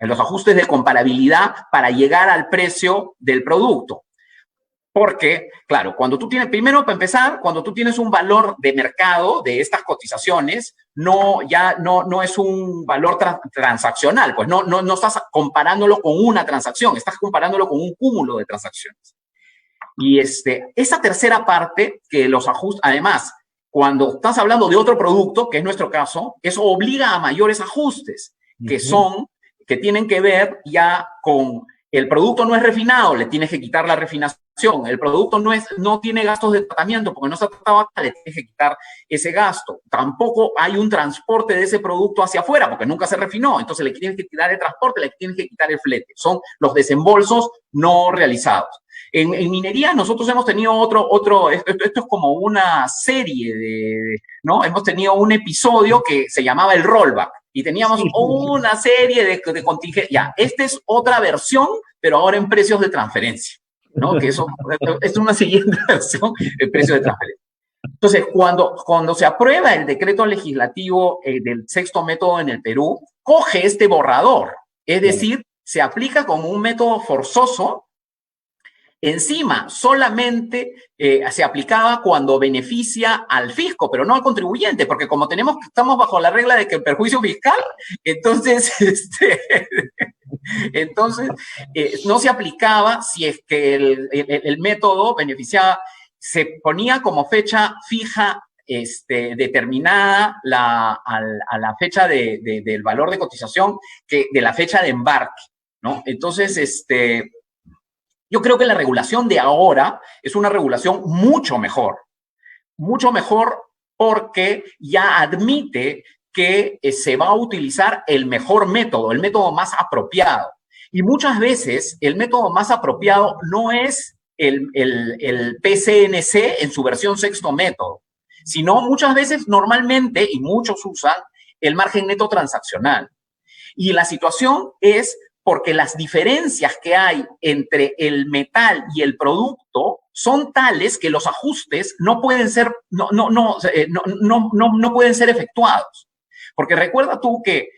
los ajustes de comparabilidad para llegar al precio del producto. Porque, claro, cuando tú tienes, primero para empezar, cuando tú tienes un valor de mercado de estas cotizaciones, ya no es un valor transaccional, pues no estás comparándolo con una transacción, estás comparándolo con un cúmulo de transacciones. Y esa tercera parte que los ajustes, además, cuando estás hablando de otro producto, que es nuestro caso, eso obliga a mayores ajustes, que tienen que ver ya con el producto no es refinado, le tienes que quitar la refinación, el producto no tiene gastos de tratamiento porque no está tratado acá, le tienes que quitar ese gasto. Tampoco hay un transporte de ese producto hacia afuera porque nunca se refinó, entonces le tienes que quitar el transporte, le tienes que quitar el flete. Son los desembolsos no realizados. En minería nosotros hemos tenido esto es como una serie ¿no? Hemos tenido un episodio que se llamaba el rollback y teníamos una serie de contingencias. Ya, esta es otra versión, pero ahora en precios de transferencia, ¿no? Que eso es una siguiente versión en precios de transferencia. Entonces, cuando se aprueba el decreto legislativo del sexto método en el Perú, coge este borrador, es decir, se aplica como un método forzoso. Encima, solamente se aplicaba cuando beneficia al fisco, pero no al contribuyente, porque como estamos bajo la regla de que el perjuicio fiscal, entonces, no se aplicaba si es que el método beneficiaba, se ponía como fecha fija determinada a la fecha del valor de cotización de la fecha de embarque, ¿no? Entonces, yo creo que la regulación de ahora es una regulación mucho mejor porque ya admite que se va a utilizar el mejor método, el método más apropiado. Y muchas veces el método más apropiado no es el PCNC en su versión sexto método, sino muchas veces normalmente, y muchos usan, el margen neto transaccional. Y la situación es porque las diferencias que hay entre el metal y el producto son tales que los ajustes no pueden ser, no pueden ser efectuados. Porque recuerda tú que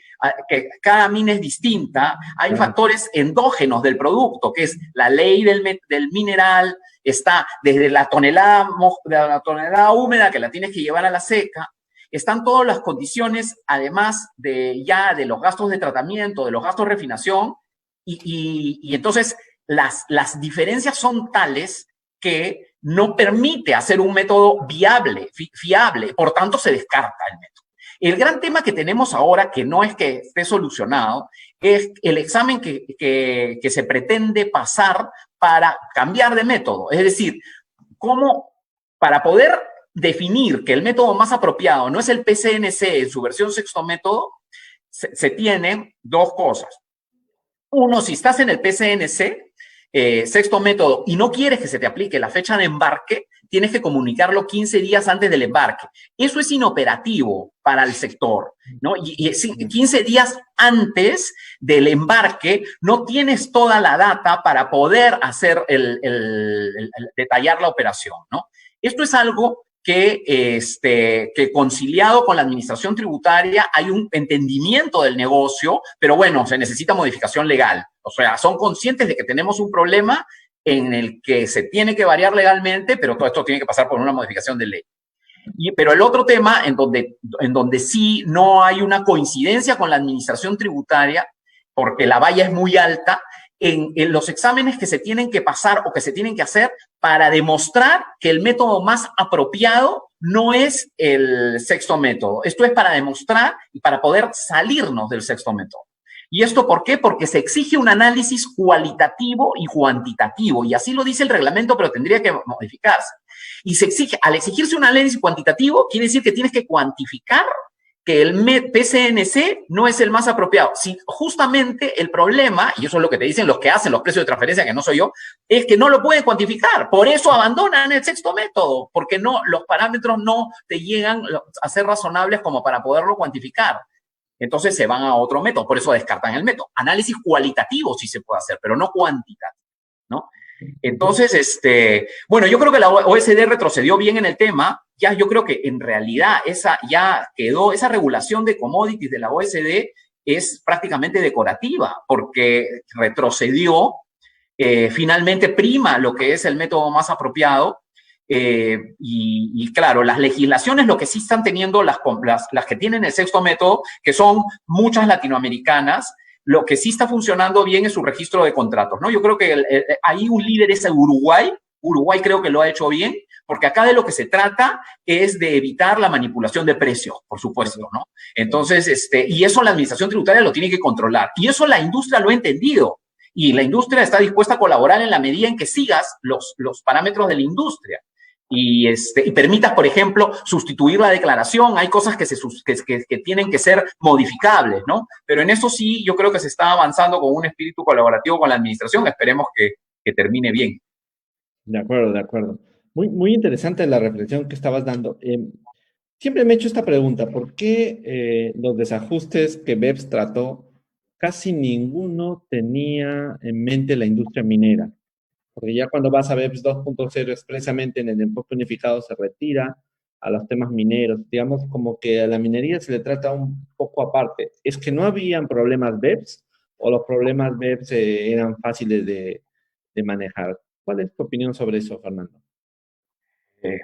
cada mina es distinta, hay factores endógenos del producto, que es la ley del mineral, está desde la tonelada húmeda que la tienes que llevar a la seca, están todas las condiciones, además de los gastos de tratamiento, de los gastos de refinación, y entonces las diferencias son tales que no permite hacer un método viable, fiable, por tanto se descarta el método. El gran tema que tenemos ahora, que no es que esté solucionado, es el examen que se pretende pasar para cambiar de método. Es decir, cómo para poder definir que el método más apropiado no es el PCNC en su versión sexto método, se tienen dos cosas. Uno, si estás en el PCNC, sexto método, y no quieres que se te aplique la fecha de embarque, tienes que comunicarlo 15 días antes del embarque. Eso es inoperativo para el sector, ¿no? Y 15 días antes del embarque no tienes toda la data para poder hacer detallar la operación, ¿no? Esto es algo que conciliado con la administración tributaria hay un entendimiento del negocio, pero bueno, se necesita modificación legal. O sea, son conscientes de que tenemos un problema en el que se tiene que variar legalmente, pero todo esto tiene que pasar por una modificación de ley. Pero el otro tema en donde sí no hay una coincidencia con la administración tributaria, porque la valla es muy alta, en los exámenes que se tienen que pasar o que se tienen que hacer para demostrar que el método más apropiado no es el sexto método. Esto es para demostrar y para poder salirnos del sexto método. ¿Y esto por qué? Porque se exige un análisis cualitativo y cuantitativo, y así lo dice el reglamento, pero tendría que modificarse. Y al exigirse un análisis cuantitativo, quiere decir que tienes que cuantificar que el PCNC no es el más apropiado. Si justamente el problema, y eso es lo que te dicen los que hacen los precios de transferencia, que no soy yo, es que no lo pueden cuantificar. Por eso abandonan el sexto método, porque los parámetros no te llegan a ser razonables como para poderlo cuantificar. Entonces se van a otro método, por eso descartan el método. Análisis cualitativo sí se puede hacer, pero no cuantitativo, ¿no? Entonces, bueno, yo creo que la OECD retrocedió bien en el tema. Ya yo creo que en realidad esa regulación de commodities de la OECD es prácticamente decorativa, porque retrocedió, finalmente prima lo que es el método más apropiado. Y claro, las legislaciones lo que sí están teniendo las que tienen el sexto método, que son muchas latinoamericanas, lo que sí está funcionando bien es su registro de contratos, ¿no? Yo creo que ahí un líder es Uruguay. Uruguay creo que lo ha hecho bien, porque acá de lo que se trata es de evitar la manipulación de precios, por supuesto, ¿no? Entonces, y eso la administración tributaria lo tiene que controlar. Y eso la industria lo ha entendido. Y la industria está dispuesta a colaborar en la medida en que sigas los parámetros de la industria. Y permitas, por ejemplo, sustituir la declaración. Hay cosas que tienen que ser modificables, ¿no? Pero en eso sí, yo creo que se está avanzando con un espíritu colaborativo con la administración. Esperemos que termine bien. De acuerdo, de acuerdo. Muy, muy interesante la reflexión que estabas dando. Siempre me he hecho esta pregunta, ¿por qué los desajustes que BEPS trató, casi ninguno tenía en mente la industria minera? Porque ya cuando vas a BEPS 2.0 expresamente en el enfoque unificado se retira a los temas mineros. Digamos como que a la minería se le trata un poco aparte. ¿Es que no habían problemas BEPS o los problemas BEPS eran fáciles de manejar? ¿Cuál es tu opinión sobre eso, Fernando? Eh,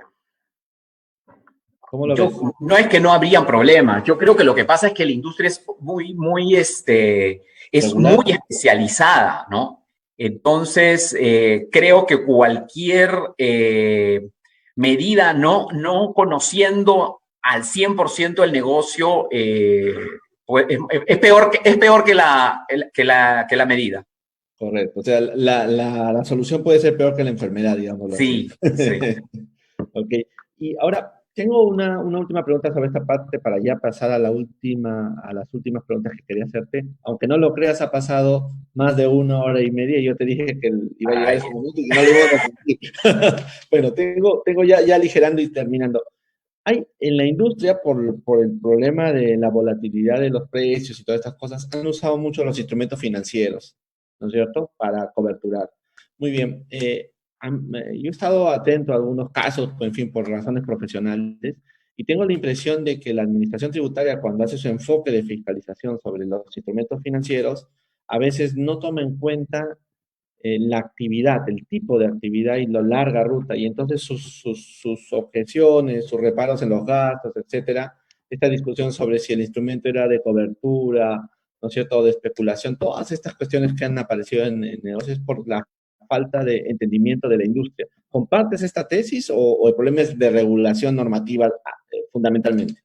¿Cómo lo Yo, ves? no es que no habrían problemas, yo creo que lo que pasa es que la industria es es ¿Regular? muy especializada, ¿no? Entonces, creo que cualquier medida no conociendo al 100% el negocio, pues es peor que que la medida. Correcto. O sea, la solución puede ser peor que la enfermedad, digámoslo así. Sí, sí. Ok. Y ahora tengo una última pregunta sobre esta parte para ya pasar a a las últimas preguntas que quería hacerte. Aunque no lo creas, ha pasado más de 1 hora y media y yo te dije que iba a llegar Ay, ese momento y que no lo iba a repetir. Bueno, tengo ya aligerando y terminando. Hay en la industria, por el problema de la volatilidad de los precios y todas estas cosas, han usado mucho los instrumentos financieros, ¿no es cierto?, para coberturar. Muy bien. Yo he estado atento a algunos casos, en fin, por razones profesionales, y tengo la impresión de que la administración tributaria, cuando hace su enfoque de fiscalización sobre los instrumentos financieros, a veces no toma en cuenta la actividad, el tipo de actividad y la larga ruta, y entonces sus objeciones, sus reparos en los gastos, etcétera, esta discusión sobre si el instrumento era de cobertura, ¿no es cierto?, o de especulación, todas estas cuestiones que han aparecido en negocios por la falta de entendimiento de la industria. ¿Compartes esta tesis o el problema es de regulación normativa fundamentalmente?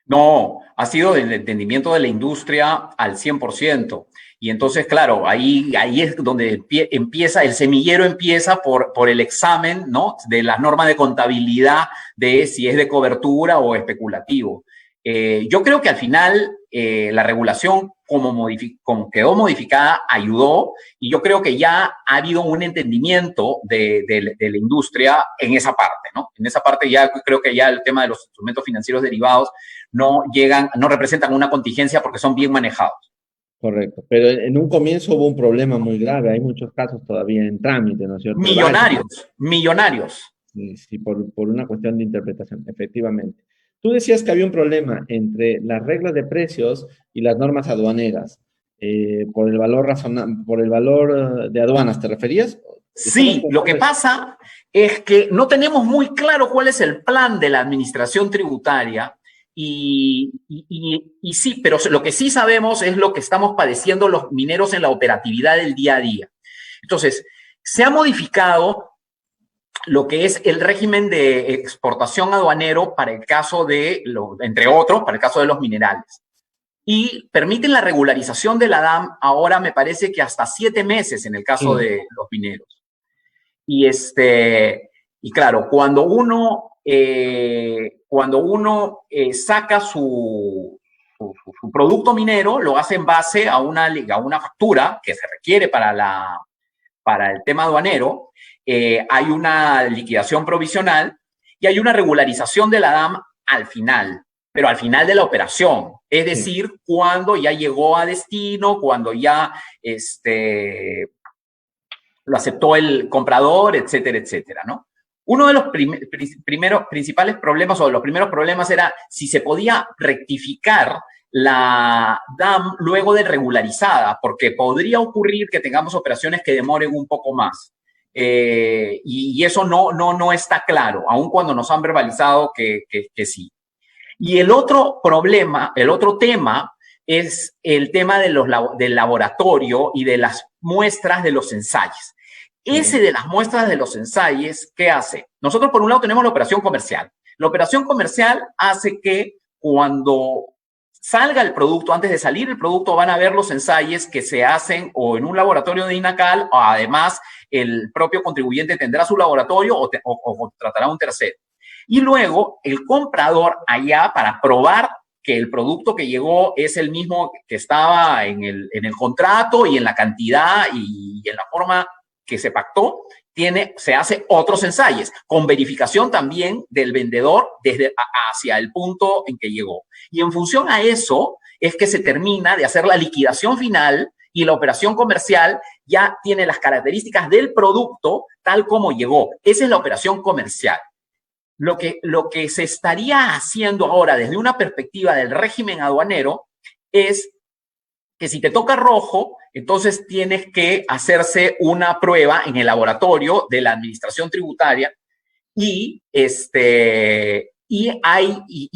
no, ha sido del entendimiento de la industria al 100%. Y entonces, claro, ahí es donde empieza, el semillero empieza por el examen, ¿no?, de las normas de contabilidad de si es de cobertura o especulativo. Yo creo que al final la regulación, como quedó modificada, ayudó, y yo creo que ya ha habido un entendimiento de la industria en esa parte, ¿no? En esa parte ya creo que ya el tema de los instrumentos financieros derivados no representan una contingencia porque son bien manejados. Correcto, pero en un comienzo hubo un problema muy grave, hay muchos casos todavía en trámite, ¿no es cierto? De varios. Millonarios, millonarios. Sí, sí, por una cuestión de interpretación, efectivamente. Tú decías que había un problema entre las reglas de precios y las normas aduaneras, por el valor de aduanas, ¿te referías? ¿Estabas Sí, lo que pensando en- pasa es que no tenemos muy claro cuál es el plan de la administración tributaria y sí, pero lo que sí sabemos es lo que estamos padeciendo los mineros en la operatividad del día a día. Entonces, se ha modificado lo que es el régimen de exportación aduanero para el caso entre otros, para el caso de los minerales. Y permiten la regularización de la DAM ahora me parece que hasta 7 meses en el caso Sí, de los mineros. Y y claro, cuando uno saca su producto minero, lo hace en base a una factura que se requiere para el tema aduanero, hay una liquidación provisional y hay una regularización de la DAM al final, pero al final de la operación, es sí, decir, cuando ya llegó a destino, cuando ya lo aceptó el comprador, etcétera, etcétera, ¿no? Uno de los principales problemas o de los primeros problemas era si se podía rectificar la DAM luego de regularizada, porque podría ocurrir que tengamos operaciones que demoren un poco más. Y eso no está claro, aun cuando nos han verbalizado que sí. Y el otro problema, el otro tema es el tema del laboratorio y de las muestras de los ensayos. Ese correcto. de las muestras de los ensayos, ¿qué hace? Nosotros por un lado tenemos la operación comercial. La operación comercial hace que cuando salga el producto, antes de salir el producto, van a ver los ensayos que se hacen o en un laboratorio de INACAL, o además el propio contribuyente tendrá su laboratorio o contratará un tercero. Y luego el comprador allá para probar que el producto que llegó es el mismo que estaba en el contrato y en la cantidad y en la forma que se pactó, se hace otros ensayos, con verificación también del vendedor hacia el punto en que llegó. Y en función a eso es que se termina de hacer la liquidación final y la operación comercial ya tiene las características del producto tal como llegó. Esa es la operación comercial. Lo que se estaría haciendo ahora desde una perspectiva del régimen aduanero es que si te toca rojo, entonces tienes que hacerse una prueba en el laboratorio de la administración tributaria y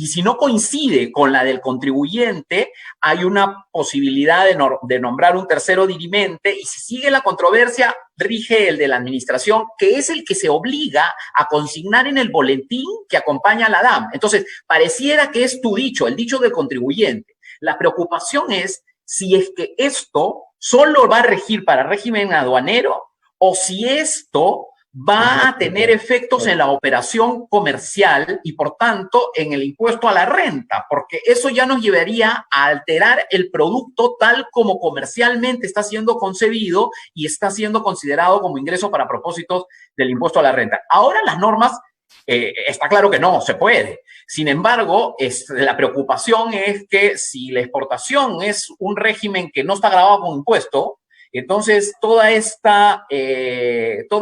si no coincide con la del contribuyente, hay una posibilidad de nombrar un tercero dirimente, y si sigue la controversia, rige el de la administración, que es el que se obliga a consignar en el boletín que acompaña a la DAM. Entonces, pareciera que es tu dicho, el dicho del contribuyente. La preocupación es si es que esto solo va a regir para régimen aduanero o si esto va a tener efectos en la operación comercial y, por tanto, en el impuesto a la renta, porque eso ya nos llevaría a alterar el producto tal como comercialmente está siendo concebido y está siendo considerado como ingreso para propósitos del impuesto a la renta. Ahora las normas, está claro que no se puede. Sin embargo, la preocupación es que si la exportación es un régimen que no está grabado con impuesto, entonces, todo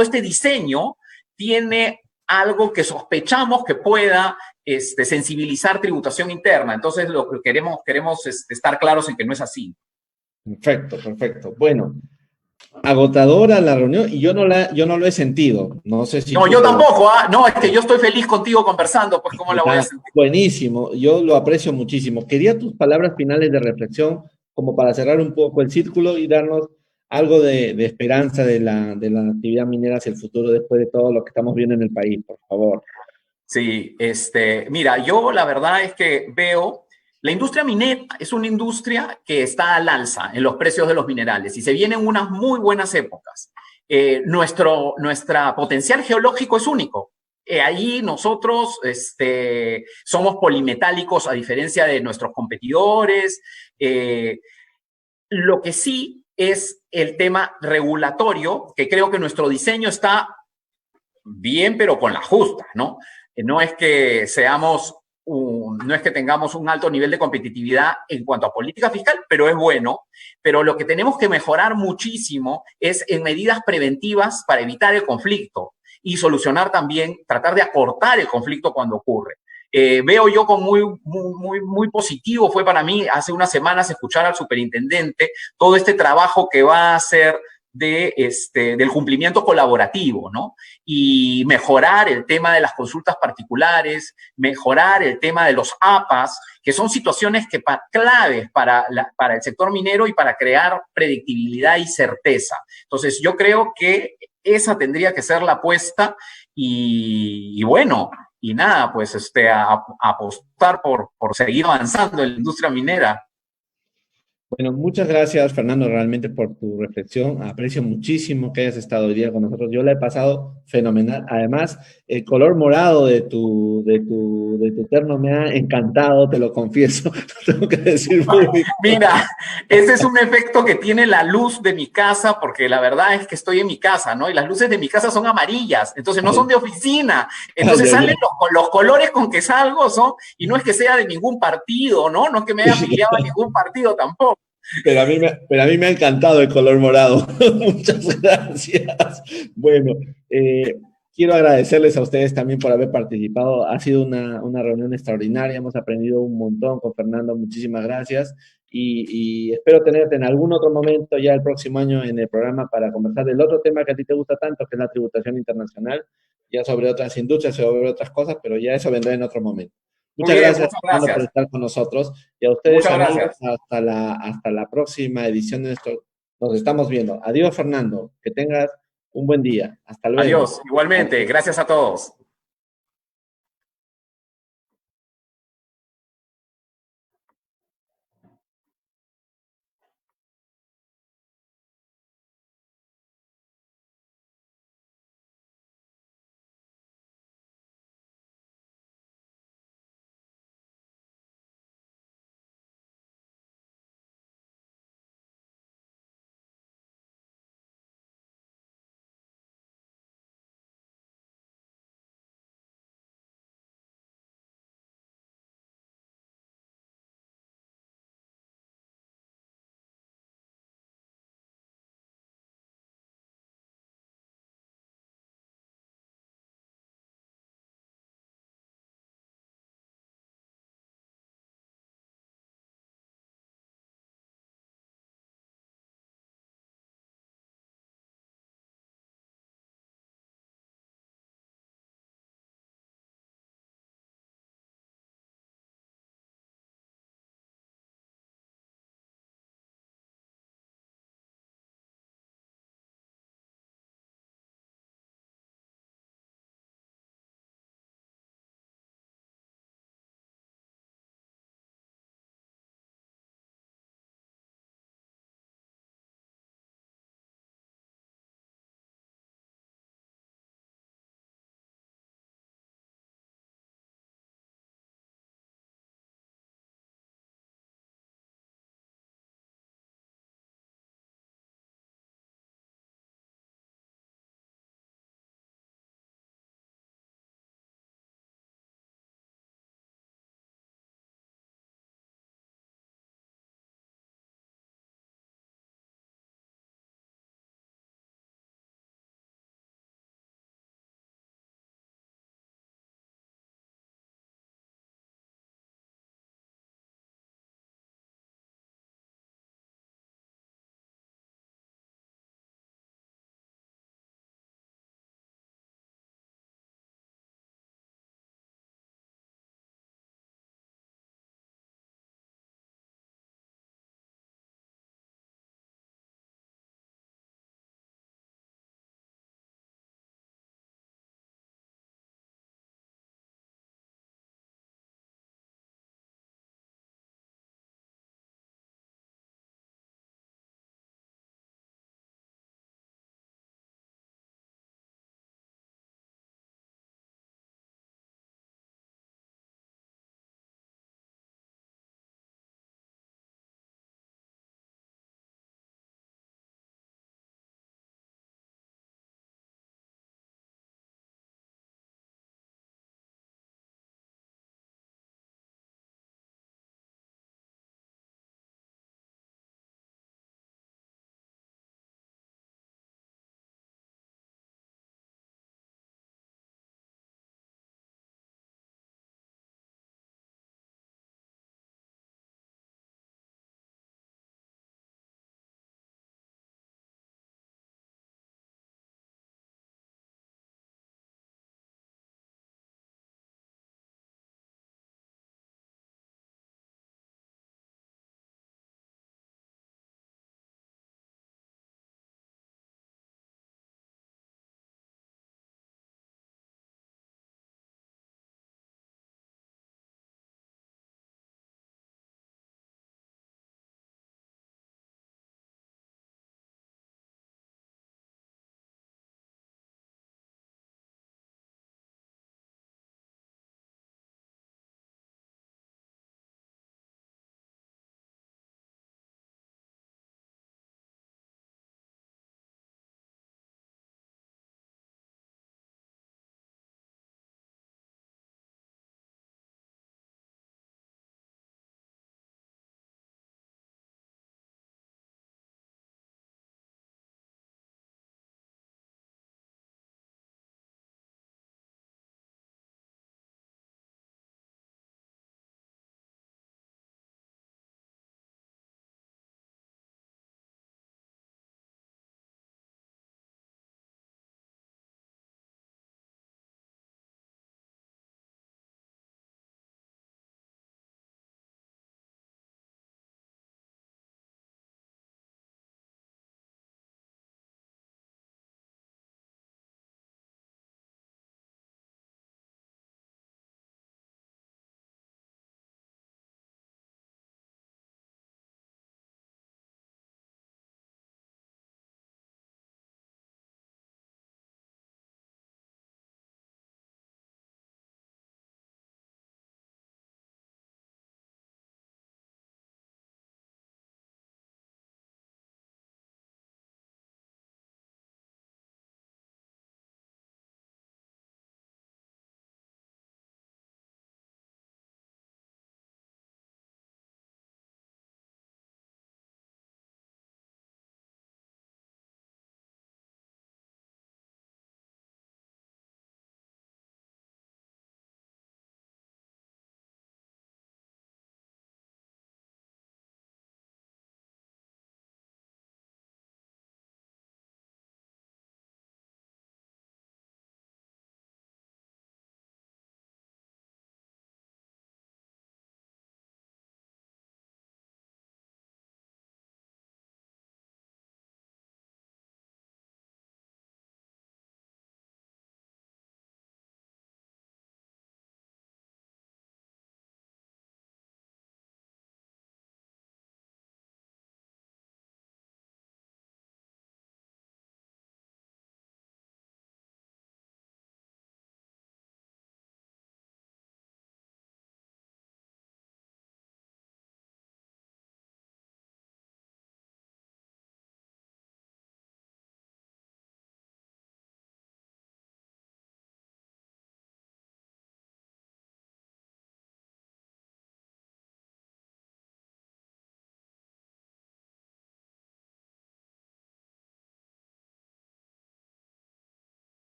este diseño tiene algo que sospechamos que pueda sensibilizar tributación interna. Entonces, lo que queremos estar claros en que no es así. Perfecto, perfecto. Bueno, agotadora la reunión y yo no lo he sentido. No sé si... No, yo tampoco. No, es que yo estoy feliz contigo conversando, pues ¿cómo la voy a sentir? Buenísimo, yo lo aprecio muchísimo. Quería tus palabras finales de reflexión como para cerrar un poco el círculo y darnos algo de esperanza de la actividad minera hacia el futuro después de todo lo que estamos viendo en el país, por favor. Sí, mira, yo la verdad es que veo, la industria minera es una industria que está al alza en los precios de los minerales y se vienen unas muy buenas épocas. Nuestro potencial geológico es único. Ahí nosotros somos polimetálicos a diferencia de nuestros competidores. Lo que sí es el tema regulatorio, que creo que nuestro diseño está bien, pero con la justa, ¿no? No es que no es que tengamos un alto nivel de competitividad en cuanto a política fiscal, pero es bueno. Pero lo que tenemos que mejorar muchísimo es en medidas preventivas para evitar el conflicto y solucionar también, tratar de acortar el conflicto cuando ocurre. Veo yo con muy positivo, fue para mí hace unas semanas escuchar al superintendente todo este trabajo que va a hacer del cumplimiento colaborativo, ¿no? Y mejorar el tema de las consultas particulares, mejorar el tema de los APAs, que son situaciones claves para el sector minero y para crear predictibilidad y certeza. Entonces, yo creo que esa tendría que ser la apuesta y bueno, y nada, pues apostar por seguir avanzando en la industria minera. Bueno, muchas gracias, Fernando, realmente por tu reflexión. Aprecio muchísimo que hayas estado hoy día con nosotros. Yo la he pasado fenomenal. Además, el color morado de tu terno me ha encantado, te lo confieso. Tengo que decir muy bien. Mira, ese es un efecto que tiene la luz de mi casa, porque la verdad es que estoy en mi casa, ¿no? Y las luces de mi casa son amarillas, entonces no son de oficina. Entonces salen los colores con que salgo y no es que sea de ningún partido, ¿no? No es que me haya afiliado a ningún partido tampoco. Pero a mí me ha encantado el color morado. Muchas gracias. Bueno, quiero agradecerles a ustedes también por haber participado. Ha sido una reunión extraordinaria. Hemos aprendido un montón con Fernando. Muchísimas gracias. Y espero tenerte en algún otro momento ya el próximo año en el programa para conversar del otro tema que a ti te gusta tanto, que es la tributación internacional, ya sobre otras industrias, sobre otras cosas, pero ya eso vendrá en otro momento. Muchas gracias, Fernando, por estar con nosotros. Y a ustedes, amigos, hasta la próxima edición de nuestro... Nos estamos viendo. Adiós, Fernando. Que tengas un buen día. Hasta luego. Adiós. Igualmente. Gracias a todos.